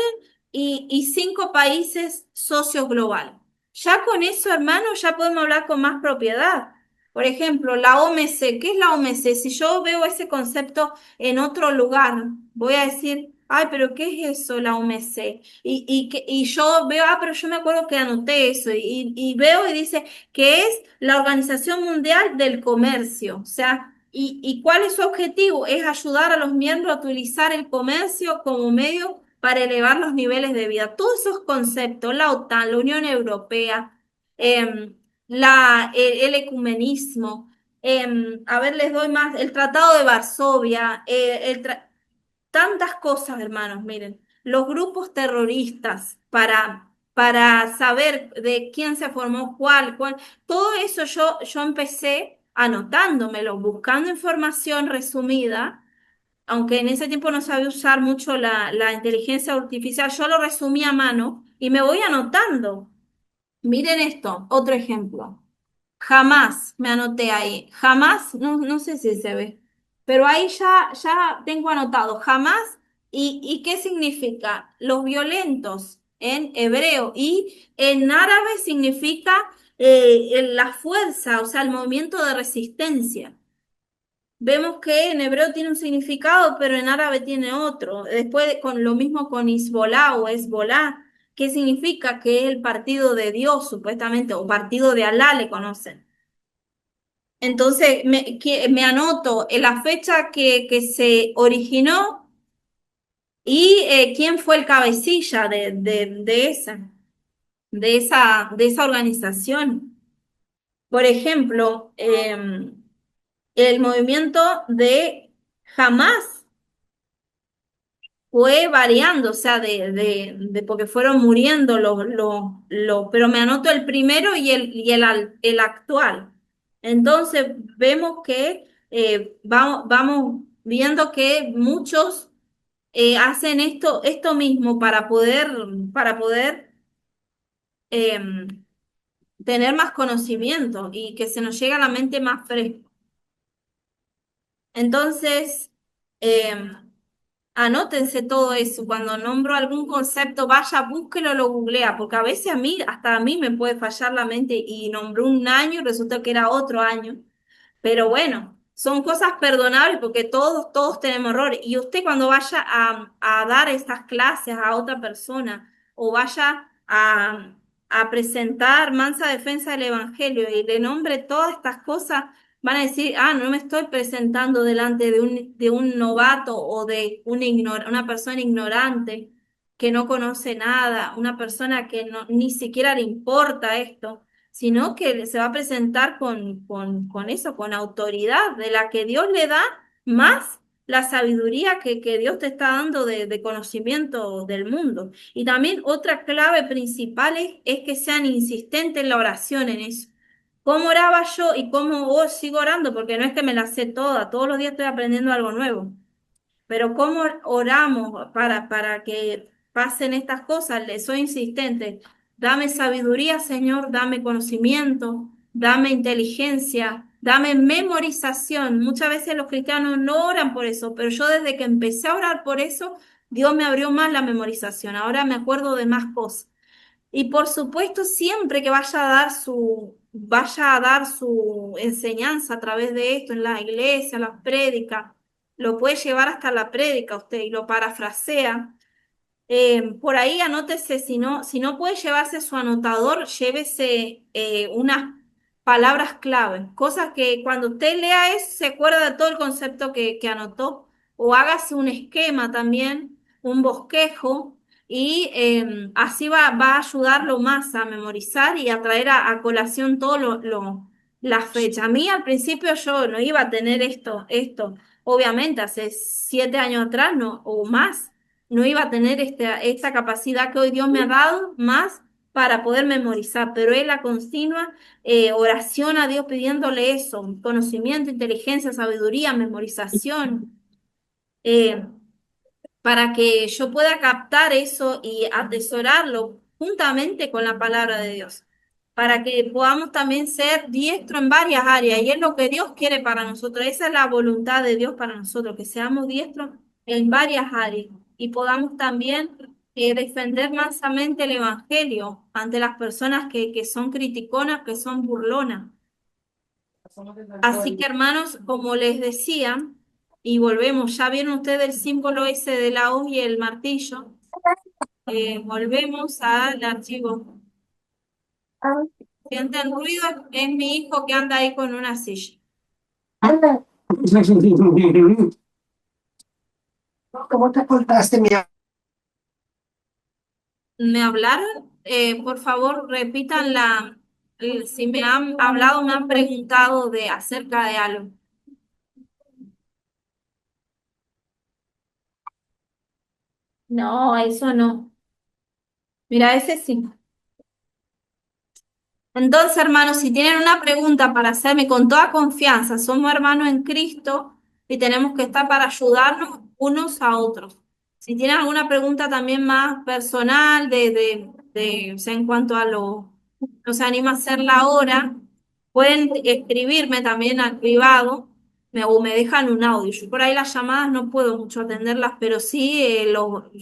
y 5 países socios globales. Ya con eso, hermano, ya podemos hablar con más propiedad. Por ejemplo, la OMC, ¿qué es la OMC? Si yo veo ese concepto en otro lugar, voy a decir, ay, pero ¿qué es eso, la OMC? Y yo veo, pero yo me acuerdo que anoté eso y veo y dice que es la Organización Mundial del Comercio. O sea, ¿y cuál es su objetivo? Es ayudar a los miembros a utilizar el comercio como medio para elevar los niveles de vida. Todos esos conceptos, la OTAN, la Unión Europea, el ecumenismo, a ver, les doy más, el Tratado de Varsovia, tantas cosas, hermanos, miren, los grupos terroristas para saber de quién se formó cuál, todo eso yo empecé anotándomelo, buscando información resumida, aunque en ese tiempo no sabía usar mucho la inteligencia artificial, yo lo resumí a mano y me voy anotando. Miren esto, otro ejemplo. Jamás, me anoté ahí, jamás, no sé si se ve, pero ahí ya tengo anotado, jamás, y ¿qué significa? Los violentos en hebreo y en árabe significa la fuerza, o sea, el movimiento de resistencia. Vemos que en hebreo tiene un significado, pero en árabe tiene otro. Después con lo mismo con Hezbolá o Hezbolá, que significa que es el partido de Dios, supuestamente, o partido de Alá le conocen. Entonces me anoto en la fecha que se originó y quién fue el cabecilla de esa organización. Por ejemplo, el movimiento de Hamas fue variando, o sea, porque fueron muriendo pero me anoto el primero y el actual. Entonces, vemos que vamos viendo que muchos hacen esto mismo para poder em, tener más conocimiento y que se nos llegue a la mente más fresco. Entonces, em, anótense todo eso. Cuando nombro algún concepto, vaya, búsquelo, lo googlea, porque a veces hasta a mí me puede fallar la mente y nombré un año y resulta que era otro año. Pero bueno, son cosas perdonables porque todos tenemos errores. Y usted cuando vaya a dar estas clases a otra persona o vaya a presentar mansa defensa del Evangelio y le nombre todas estas cosas, van a decir, no me estoy presentando delante de un novato o de una persona ignorante que no conoce nada, una persona que ni siquiera le importa esto, sino que se va a presentar con eso, con autoridad, de la que Dios le da más la sabiduría que Dios te está dando de conocimiento del mundo. Y también otra clave principal es que sean insistentes en la oración en eso. ¿Cómo oraba yo y cómo sigo orando? Porque no es que me la sé toda, todos los días estoy aprendiendo algo nuevo. Pero ¿cómo oramos para que pasen estas cosas? Le soy insistente. Dame sabiduría, Señor, dame conocimiento, dame inteligencia, dame memorización. Muchas veces los cristianos no oran por eso, pero yo desde que empecé a orar por eso, Dios me abrió más la memorización. Ahora me acuerdo de más cosas. Y por supuesto, siempre que vaya a dar su enseñanza a través de esto en la iglesia, en las prédicas, lo puede llevar hasta la prédica usted y lo parafrasea. Por ahí anótese, si no puede llevarse su anotador, llévese unas palabras clave, cosas que cuando usted lea eso se acuerda de todo el concepto que anotó, o hágase un esquema también, un bosquejo, y así va a ayudarlo más a memorizar y a traer a colación todo la fecha. A mí al principio yo no iba a tener esto, obviamente hace 7 años atrás no, o más no iba a tener esta capacidad que hoy Dios me ha dado más para poder memorizar, pero es la continua oración a Dios pidiéndole eso, conocimiento, inteligencia, sabiduría, memorización, eh, para que yo pueda captar eso y atesorarlo juntamente con la palabra de Dios, para que podamos también ser diestros en varias áreas, y es lo que Dios quiere para nosotros, esa es la voluntad de Dios para nosotros, que seamos diestros en varias áreas y podamos también defender mansamente el Evangelio ante las personas que son criticonas, que son burlonas. Así que hermanos, como les decía, y volvemos. ¿Ya vieron ustedes el símbolo ese de la hoz y el martillo? Volvemos al archivo. ¿Sienten ruido? Es mi hijo que anda ahí con una silla. ¿Cómo te portaste, mi ¿Me hablaron? Por favor, repitan si me han hablado, me han preguntado de acerca de algo. No, eso no. Mira, ese sí. Entonces, hermanos, si tienen una pregunta para hacerme con toda confianza, somos hermanos en Cristo y tenemos que estar para ayudarnos unos a otros. Si tienen alguna pregunta también más personal, o sea, en cuanto a no se anima a hacerla ahora, pueden escribirme también al privado o me dejan un audio. Yo por ahí las llamadas no puedo mucho atenderlas, pero sí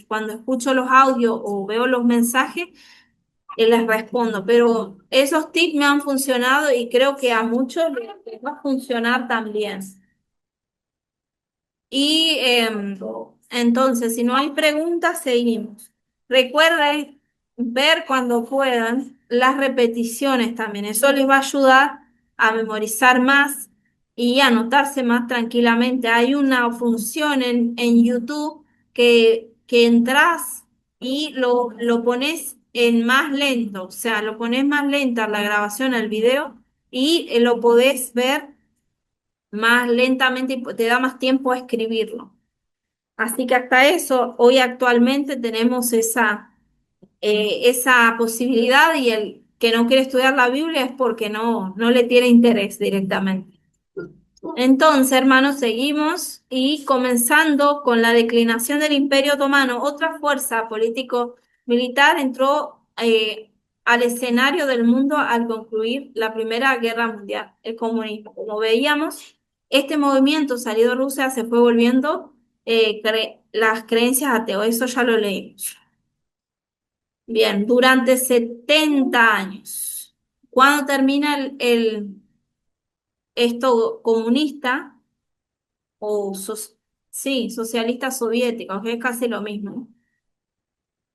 cuando escucho los audios o veo los mensajes y les respondo, pero esos tips me han funcionado y creo que a muchos les va a funcionar también. Y entonces, si no hay preguntas, seguimos. Recuerden ver cuando puedan las repeticiones también. Eso les va a ayudar a memorizar más y anotarse más tranquilamente. Hay una función en YouTube que entras y lo pones en más lento, o sea, lo pones más lenta la grabación, el video, y lo podés ver más lentamente y te da más tiempo a escribirlo. Así que hasta eso, hoy actualmente tenemos esa posibilidad y el que no quiere estudiar la Biblia es porque no le tiene interés directamente. Entonces, hermanos, seguimos y comenzando con la declinación del Imperio Otomano, otra fuerza político-militar entró al escenario del mundo al concluir la Primera Guerra Mundial, el comunismo. Como veíamos, este movimiento salido de Rusia se fue volviendo las creencias ateos, eso ya lo leímos. Bien, durante 70 años. ¿Cuándo termina esto comunista? o sí, socialista soviética, que es casi lo mismo.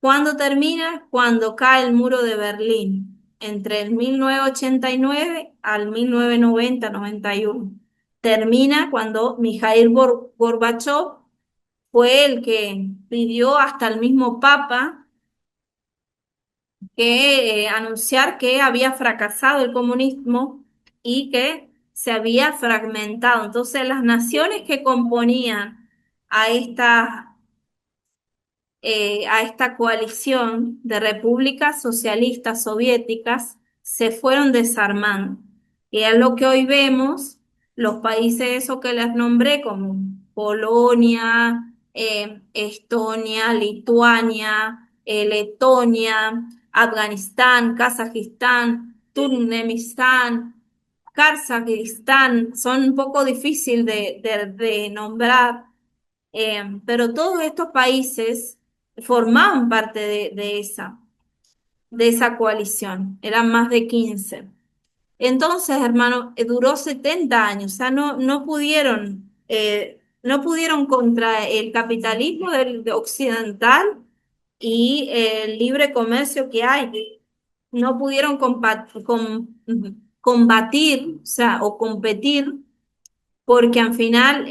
¿Cuándo termina? Cuando cae el muro de Berlín, entre el 1989 al 1990-91. Termina cuando Mikhail Gorbachev fue el que pidió hasta el mismo Papa que anunciar que había fracasado el comunismo y que se había fragmentado. Entonces, las naciones que componían a esta coalición de repúblicas socialistas soviéticas se fueron desarmando. Y es lo que hoy vemos, los países esos que les nombré, como Polonia, Estonia, Lituania, Letonia, Afganistán, Kazajistán, Turkmenistán, Kazajistán, son un poco difíciles de nombrar, pero todos estos países formaban parte de esa coalición, eran más de 15. Entonces, hermano, duró 70 años, o sea, no pudieron contra el capitalismo de occidental y el libre comercio que hay. No pudieron combatir, o sea, o competir porque al final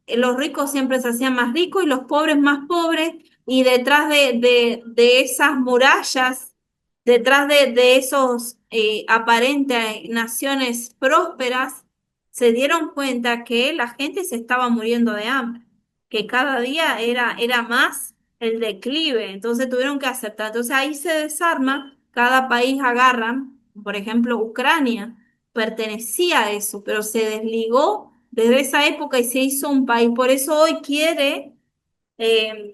los ricos siempre se hacían más ricos y los pobres más pobres, y detrás de esas murallas, detrás de esos aparentes naciones prósperas, se dieron cuenta que la gente se estaba muriendo de hambre, que cada día era más el declive, entonces tuvieron que aceptar. Entonces ahí se desarma, cada país agarra, por ejemplo, Ucrania pertenecía a eso, pero se desligó desde esa época y se hizo un país. Por eso hoy quiere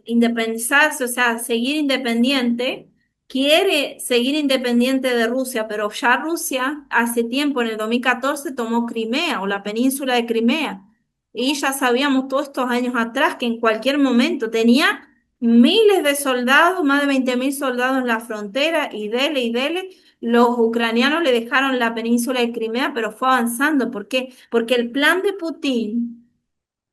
independizarse, o sea, seguir independiente, quiere seguir independiente de Rusia, pero ya Rusia hace tiempo, en el 2014, tomó Crimea o la península de Crimea. Y ya sabíamos todos estos años atrás que en cualquier momento tenía miles de soldados, más de 20.000 soldados en la frontera, y dele. Los ucranianos le dejaron la península de Crimea, pero fue avanzando. ¿Por qué? Porque el plan de Putin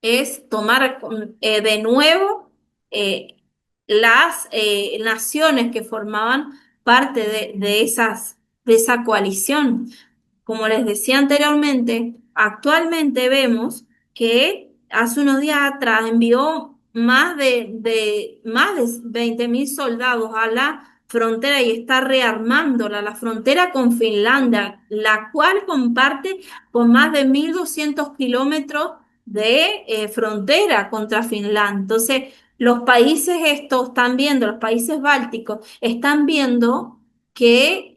es tomar de nuevo eh, las naciones que formaban parte de esa coalición. Como les decía anteriormente, actualmente vemos que hace unos días atrás envió más de 20.000 soldados a la frontera y está rearmándola, la frontera con Finlandia, la cual comparte con más de 1.200 kilómetros de frontera contra Finlandia. Entonces, los países estos están viendo, los países bálticos están viendo que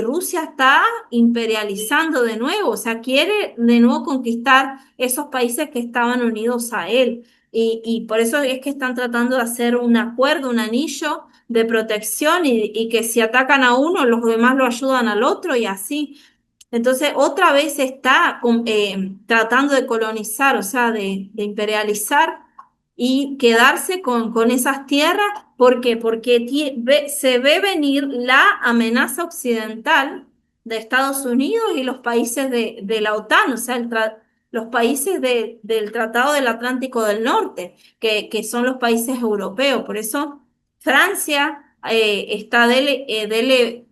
Rusia está imperializando de nuevo, o sea, quiere de nuevo conquistar esos países que estaban unidos a él. Y por eso es que están tratando de hacer un acuerdo, un anillo de protección y que si atacan a uno, los demás lo ayudan al otro y así. Entonces, otra vez está tratando de colonizar, o sea, de imperializar y quedarse con esas tierras. ¿Por qué? Porque se ve venir la amenaza occidental de Estados Unidos y los países de la OTAN, o sea, los países del Tratado del Atlántico del Norte, que son los países europeos. Por eso Francia está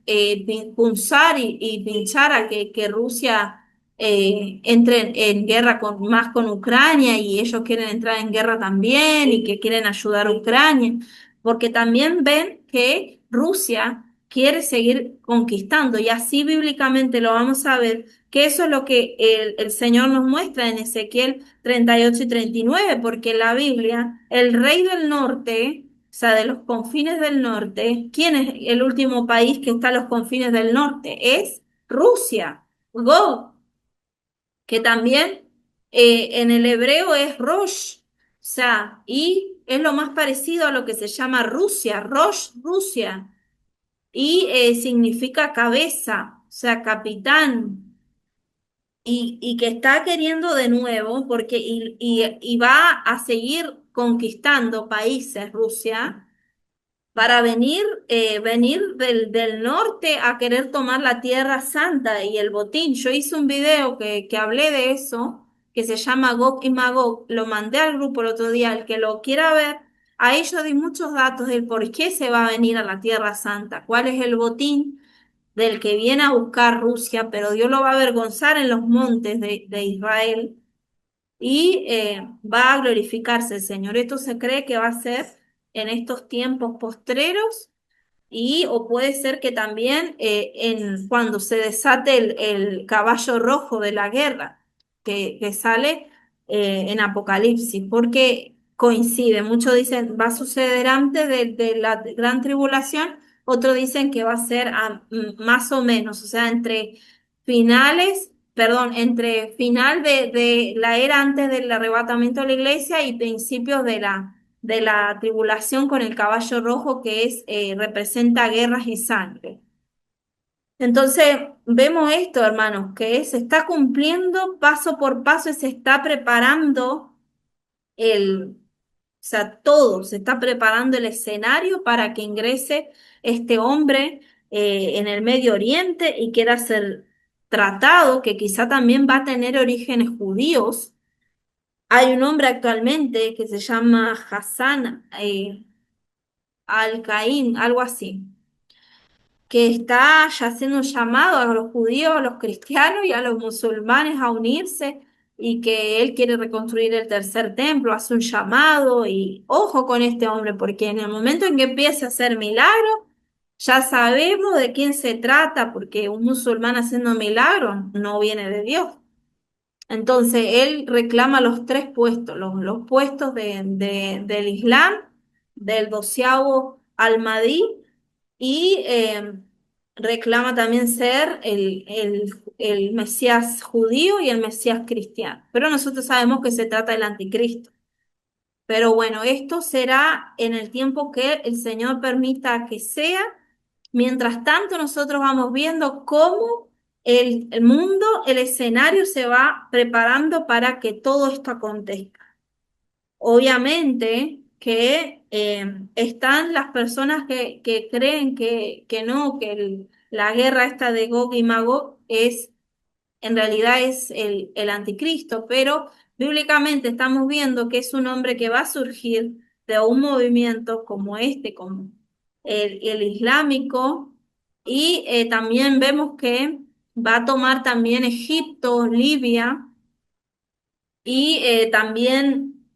impulsar y pinchar a que Rusia entre en guerra más con Ucrania y ellos quieren entrar en guerra también y que quieren ayudar a Ucrania, porque también ven que Rusia quiere seguir conquistando y así bíblicamente lo vamos a ver, que eso es lo que el Señor nos muestra en Ezequiel 38 y 39 porque en la Biblia el rey del norte, o sea, de los confines del norte, ¿quién es el último país que está a los confines del norte? Es Rusia. Gog, que también en el hebreo es Rosh, o sea, y es lo más parecido a lo que se llama Rusia, Rosh, Rusia, y significa cabeza, o sea, capitán, y que está queriendo de nuevo, porque y va a seguir conquistando países, Rusia para venir del norte a querer tomar la Tierra Santa y el botín. Yo hice un video que hablé de eso, que se llama Gog y Magog. Lo mandé al grupo el otro día, el que lo quiera ver. Ahí yo di muchos datos del por qué se va a venir a la Tierra Santa, cuál es el botín del que viene a buscar Rusia, pero Dios lo va a avergonzar en los montes de Israel y va a glorificarse el Señor. Esto se cree que va a ser en estos tiempos postreros y o puede ser que también cuando se desate el caballo rojo de la guerra que sale en Apocalipsis, porque coincide. Muchos dicen va a suceder antes de la gran tribulación, otros dicen que va a ser más o menos, o sea, entre finales, perdón, entre final de la era antes del arrebatamiento de la iglesia y principios de la tribulación con el caballo rojo que representa guerras y sangre. Entonces, vemos esto, hermanos, que se está cumpliendo paso por paso y se está preparando o sea, todo, se está preparando el escenario para que ingrese este hombre en el Medio Oriente y quiera ser tratado, que quizá también va a tener orígenes judíos. Hay un hombre actualmente que se llama Hassan Al-Qaim, algo así, que está ya haciendo un llamado a los judíos, a los cristianos y a los musulmanes a unirse y que él quiere reconstruir el tercer templo, hace un llamado y ojo con este hombre, porque en el momento en que empiece a hacer milagros, ya sabemos de quién se trata, porque un musulmán haciendo milagros no viene de Dios. Entonces, él reclama los tres puestos, los puestos del Islam, del doceavo al-Mahdi y reclama también ser el Mesías judío y el Mesías cristiano. Pero nosotros sabemos que se trata del anticristo. Pero bueno, esto será en el tiempo que el Señor permita que sea. Mientras tanto, nosotros vamos viendo cómo el mundo, el escenario se va preparando para que todo esto acontezca. Obviamente que están las personas que creen que no, que la guerra esta de Gog y Magog es en realidad es el anticristo, pero bíblicamente estamos viendo que es un hombre que va a surgir de un movimiento como este, como el islámico, y también vemos que va a tomar también Egipto, Libia, y también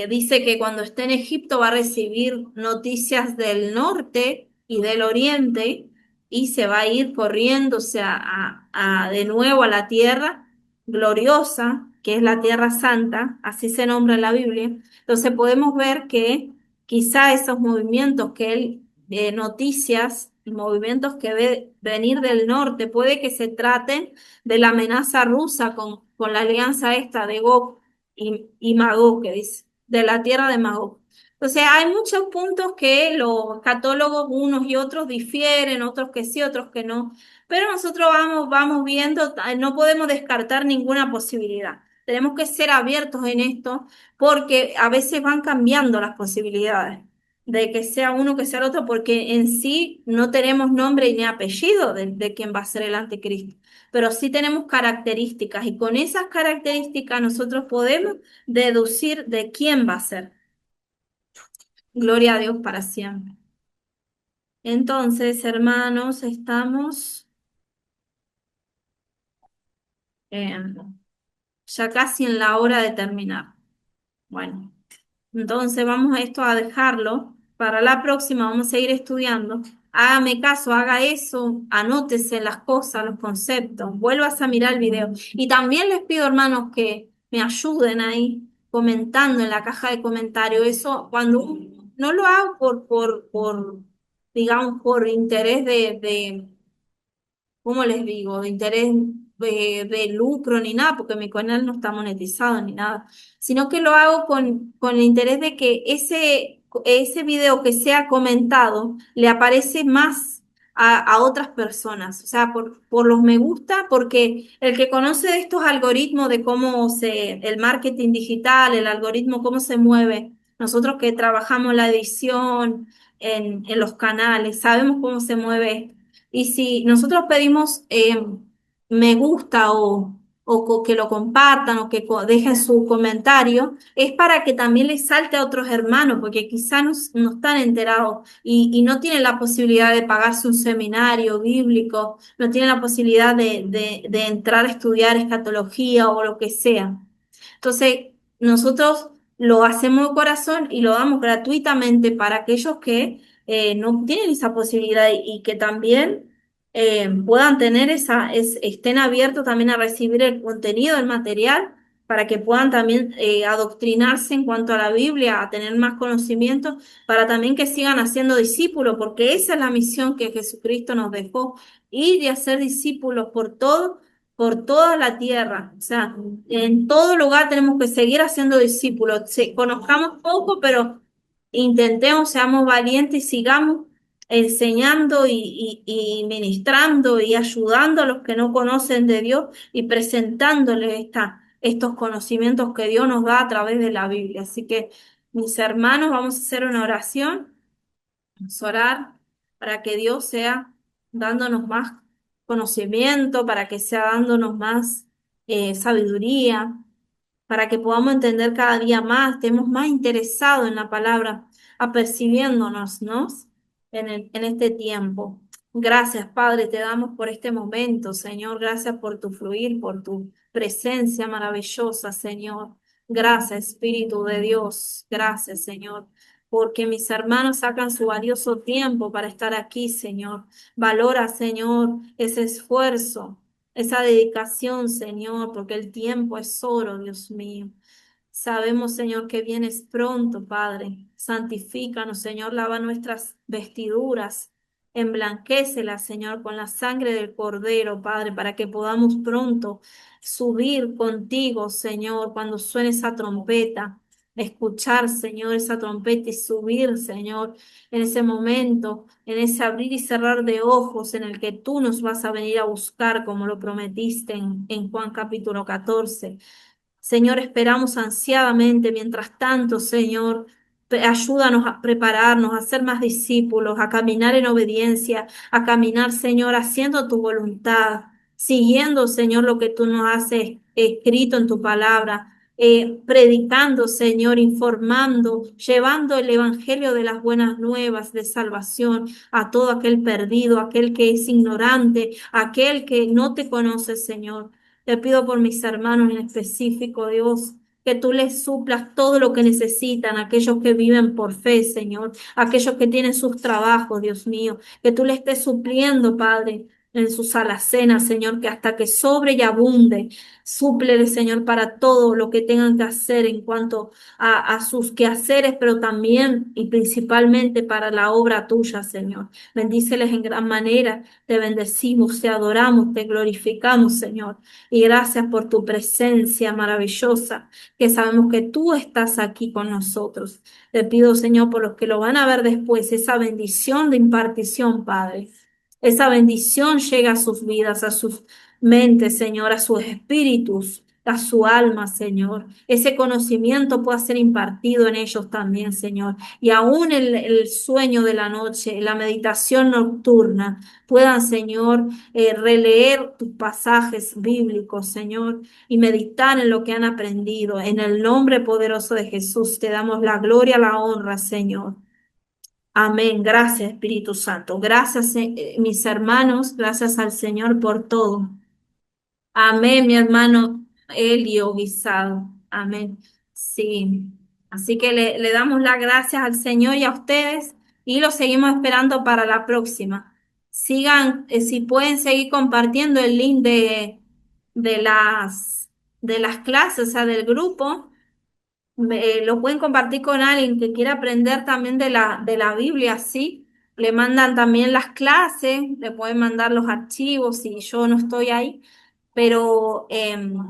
dice que cuando esté en Egipto va a recibir noticias del norte y del oriente y se va a ir corriendo, o sea, de nuevo a la tierra gloriosa, que es la tierra santa, así se nombra en la Biblia. Entonces podemos ver que quizá esos movimientos que él, noticias y movimientos que ve venir del norte, puede que se traten de la amenaza rusa con la alianza esta de Gog y Magog, que dice, de la tierra de Magog. Entonces, hay muchos puntos que los católogos, unos y otros, difieren, otros que sí, otros que no, pero nosotros vamos viendo, no podemos descartar ninguna posibilidad. Tenemos que ser abiertos en esto porque a veces van cambiando las posibilidades de que sea uno, que sea el otro, porque en sí no tenemos nombre ni apellido de quién va a ser el anticristo, pero sí tenemos características y con esas características nosotros podemos deducir de quién va a ser. Gloria a Dios para siempre. Entonces, hermanos, estamos eh, ya casi en la hora de terminar. Bueno. Entonces vamos a esto a dejarlo. Para la próxima vamos a seguir estudiando. Hágame caso, haga eso, anótese las cosas, los conceptos, vuelvas a mirar el video. Y también les pido, hermanos, que me ayuden ahí comentando en la caja de comentarios. Eso cuando no lo hago digamos, por interés de ¿cómo les digo? De interés de lucro ni nada, porque mi canal no está monetizado ni nada, sino que lo hago con el interés de que ese video que sea comentado le aparece más a otras personas, o sea, por los me gusta, porque el que conoce de estos algoritmos de el marketing digital, el algoritmo, cómo se mueve, nosotros que trabajamos la edición en los canales, sabemos cómo se mueve y si nosotros pedimos me gusta que lo compartan o que dejen su comentario, es para que también les salte a otros hermanos, porque quizás no están enterados y no tienen la posibilidad de pagarse un seminario bíblico, no tienen la posibilidad de entrar a estudiar escatología o lo que sea. Entonces, nosotros lo hacemos de corazón y lo damos gratuitamente para aquellos que no tienen esa posibilidad y que también puedan tener estén abiertos también a recibir el contenido, el material, para que puedan también adoctrinarse en cuanto a la Biblia, a tener más conocimiento, para también que sigan haciendo discípulos, porque esa es la misión que Jesucristo nos dejó, ir y hacer discípulos por toda la tierra. O sea, en todo lugar tenemos que seguir haciendo discípulos. Conozcamos poco, pero intentemos, seamos valientes y sigamos enseñando y ministrando y ayudando a los que no conocen de Dios y presentándoles estos conocimientos que Dios nos da a través de la Biblia. Así que, mis hermanos, vamos a hacer una oración. Vamos a orar para que Dios sea dándonos más conocimiento, para que sea dándonos más sabiduría, para que podamos entender cada día más, estemos más interesados en la palabra, apercibiéndonos, ¿no? En este tiempo. Gracias, Padre, te damos por este momento, Señor. Gracias por tu fluir, por tu presencia maravillosa, Señor. Gracias, Espíritu de Dios. Gracias, Señor, porque mis hermanos sacan su valioso tiempo para estar aquí, Señor. Valora, Señor, ese esfuerzo, esa dedicación, Señor, porque el tiempo es oro, Dios mío. Sabemos, Señor, que vienes pronto, Padre. Santifícanos, Señor, lava nuestras vestiduras, emblanquécelas, Señor, con la sangre del Cordero, Padre, para que podamos pronto subir contigo, Señor, cuando suene esa trompeta. Escuchar, Señor, esa trompeta y subir, Señor, en ese momento, en ese abrir y cerrar de ojos en el que tú nos vas a venir a buscar, como lo prometiste en Juan capítulo 14. Señor, esperamos ansiadamente. Mientras tanto, Señor, ayúdanos a prepararnos, a ser más discípulos, a caminar en obediencia, a caminar, Señor, haciendo tu voluntad. siguiendo, Señor, lo que tú nos has escrito en tu palabra. Predicando, Señor, informando, llevando el evangelio de las buenas nuevas de salvación a todo aquel perdido, aquel que es ignorante, aquel que no te conoce, Señor. Te pido por mis hermanos en específico, Dios, que tú les suplas todo lo que necesitan, aquellos que viven por fe, Señor, aquellos que tienen sus trabajos, Dios mío, que tú les estés supliendo, Padre, en sus alacenas, Señor, que hasta que sobre y abunde, súplele, Señor, para todo lo que tengan que hacer en cuanto a sus quehaceres, pero también y principalmente para la obra tuya, Señor. Bendíceles en gran manera, te bendecimos, te adoramos, te glorificamos, Señor. Y gracias por tu presencia maravillosa, que sabemos que tú estás aquí con nosotros. Te pido, Señor, por los que lo van a ver después, esa bendición de impartición, Padre. Esa bendición llega a sus vidas, a sus mentes, Señor, a sus espíritus, a su alma, Señor. Ese conocimiento pueda ser impartido en ellos también, Señor. Y aún el sueño de la noche, la meditación nocturna, puedan, Señor, releer tus pasajes bíblicos, Señor, y meditar en lo que han aprendido. En el nombre poderoso de Jesús te damos la gloria, la honra, Señor. Amén. Gracias, Espíritu Santo. Gracias, mis hermanos. Gracias al Señor por todo. Amén, mi hermano Elio Guisado. Amén. Sí. Así que le damos las gracias al Señor y a ustedes y los seguimos esperando para la próxima. Sigan, si pueden seguir compartiendo el link de de las clases, o sea, del grupo. Lo pueden compartir con alguien que quiera aprender también de de la Biblia, ¿sí? Le mandan también las clases, le pueden mandar los archivos si yo no estoy ahí, pero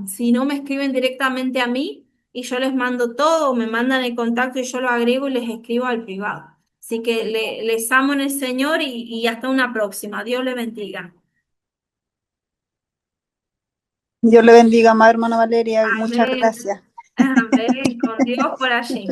si no me escriben directamente a mí y yo les mando todo, me mandan el contacto y yo lo agrego y les escribo al privado. Así que les amo en el Señor y hasta una próxima. Dios les bendiga. Dios le bendiga, amada hermana Valeria. Muchas Amén. gracias. Amén. Con Dios por allí.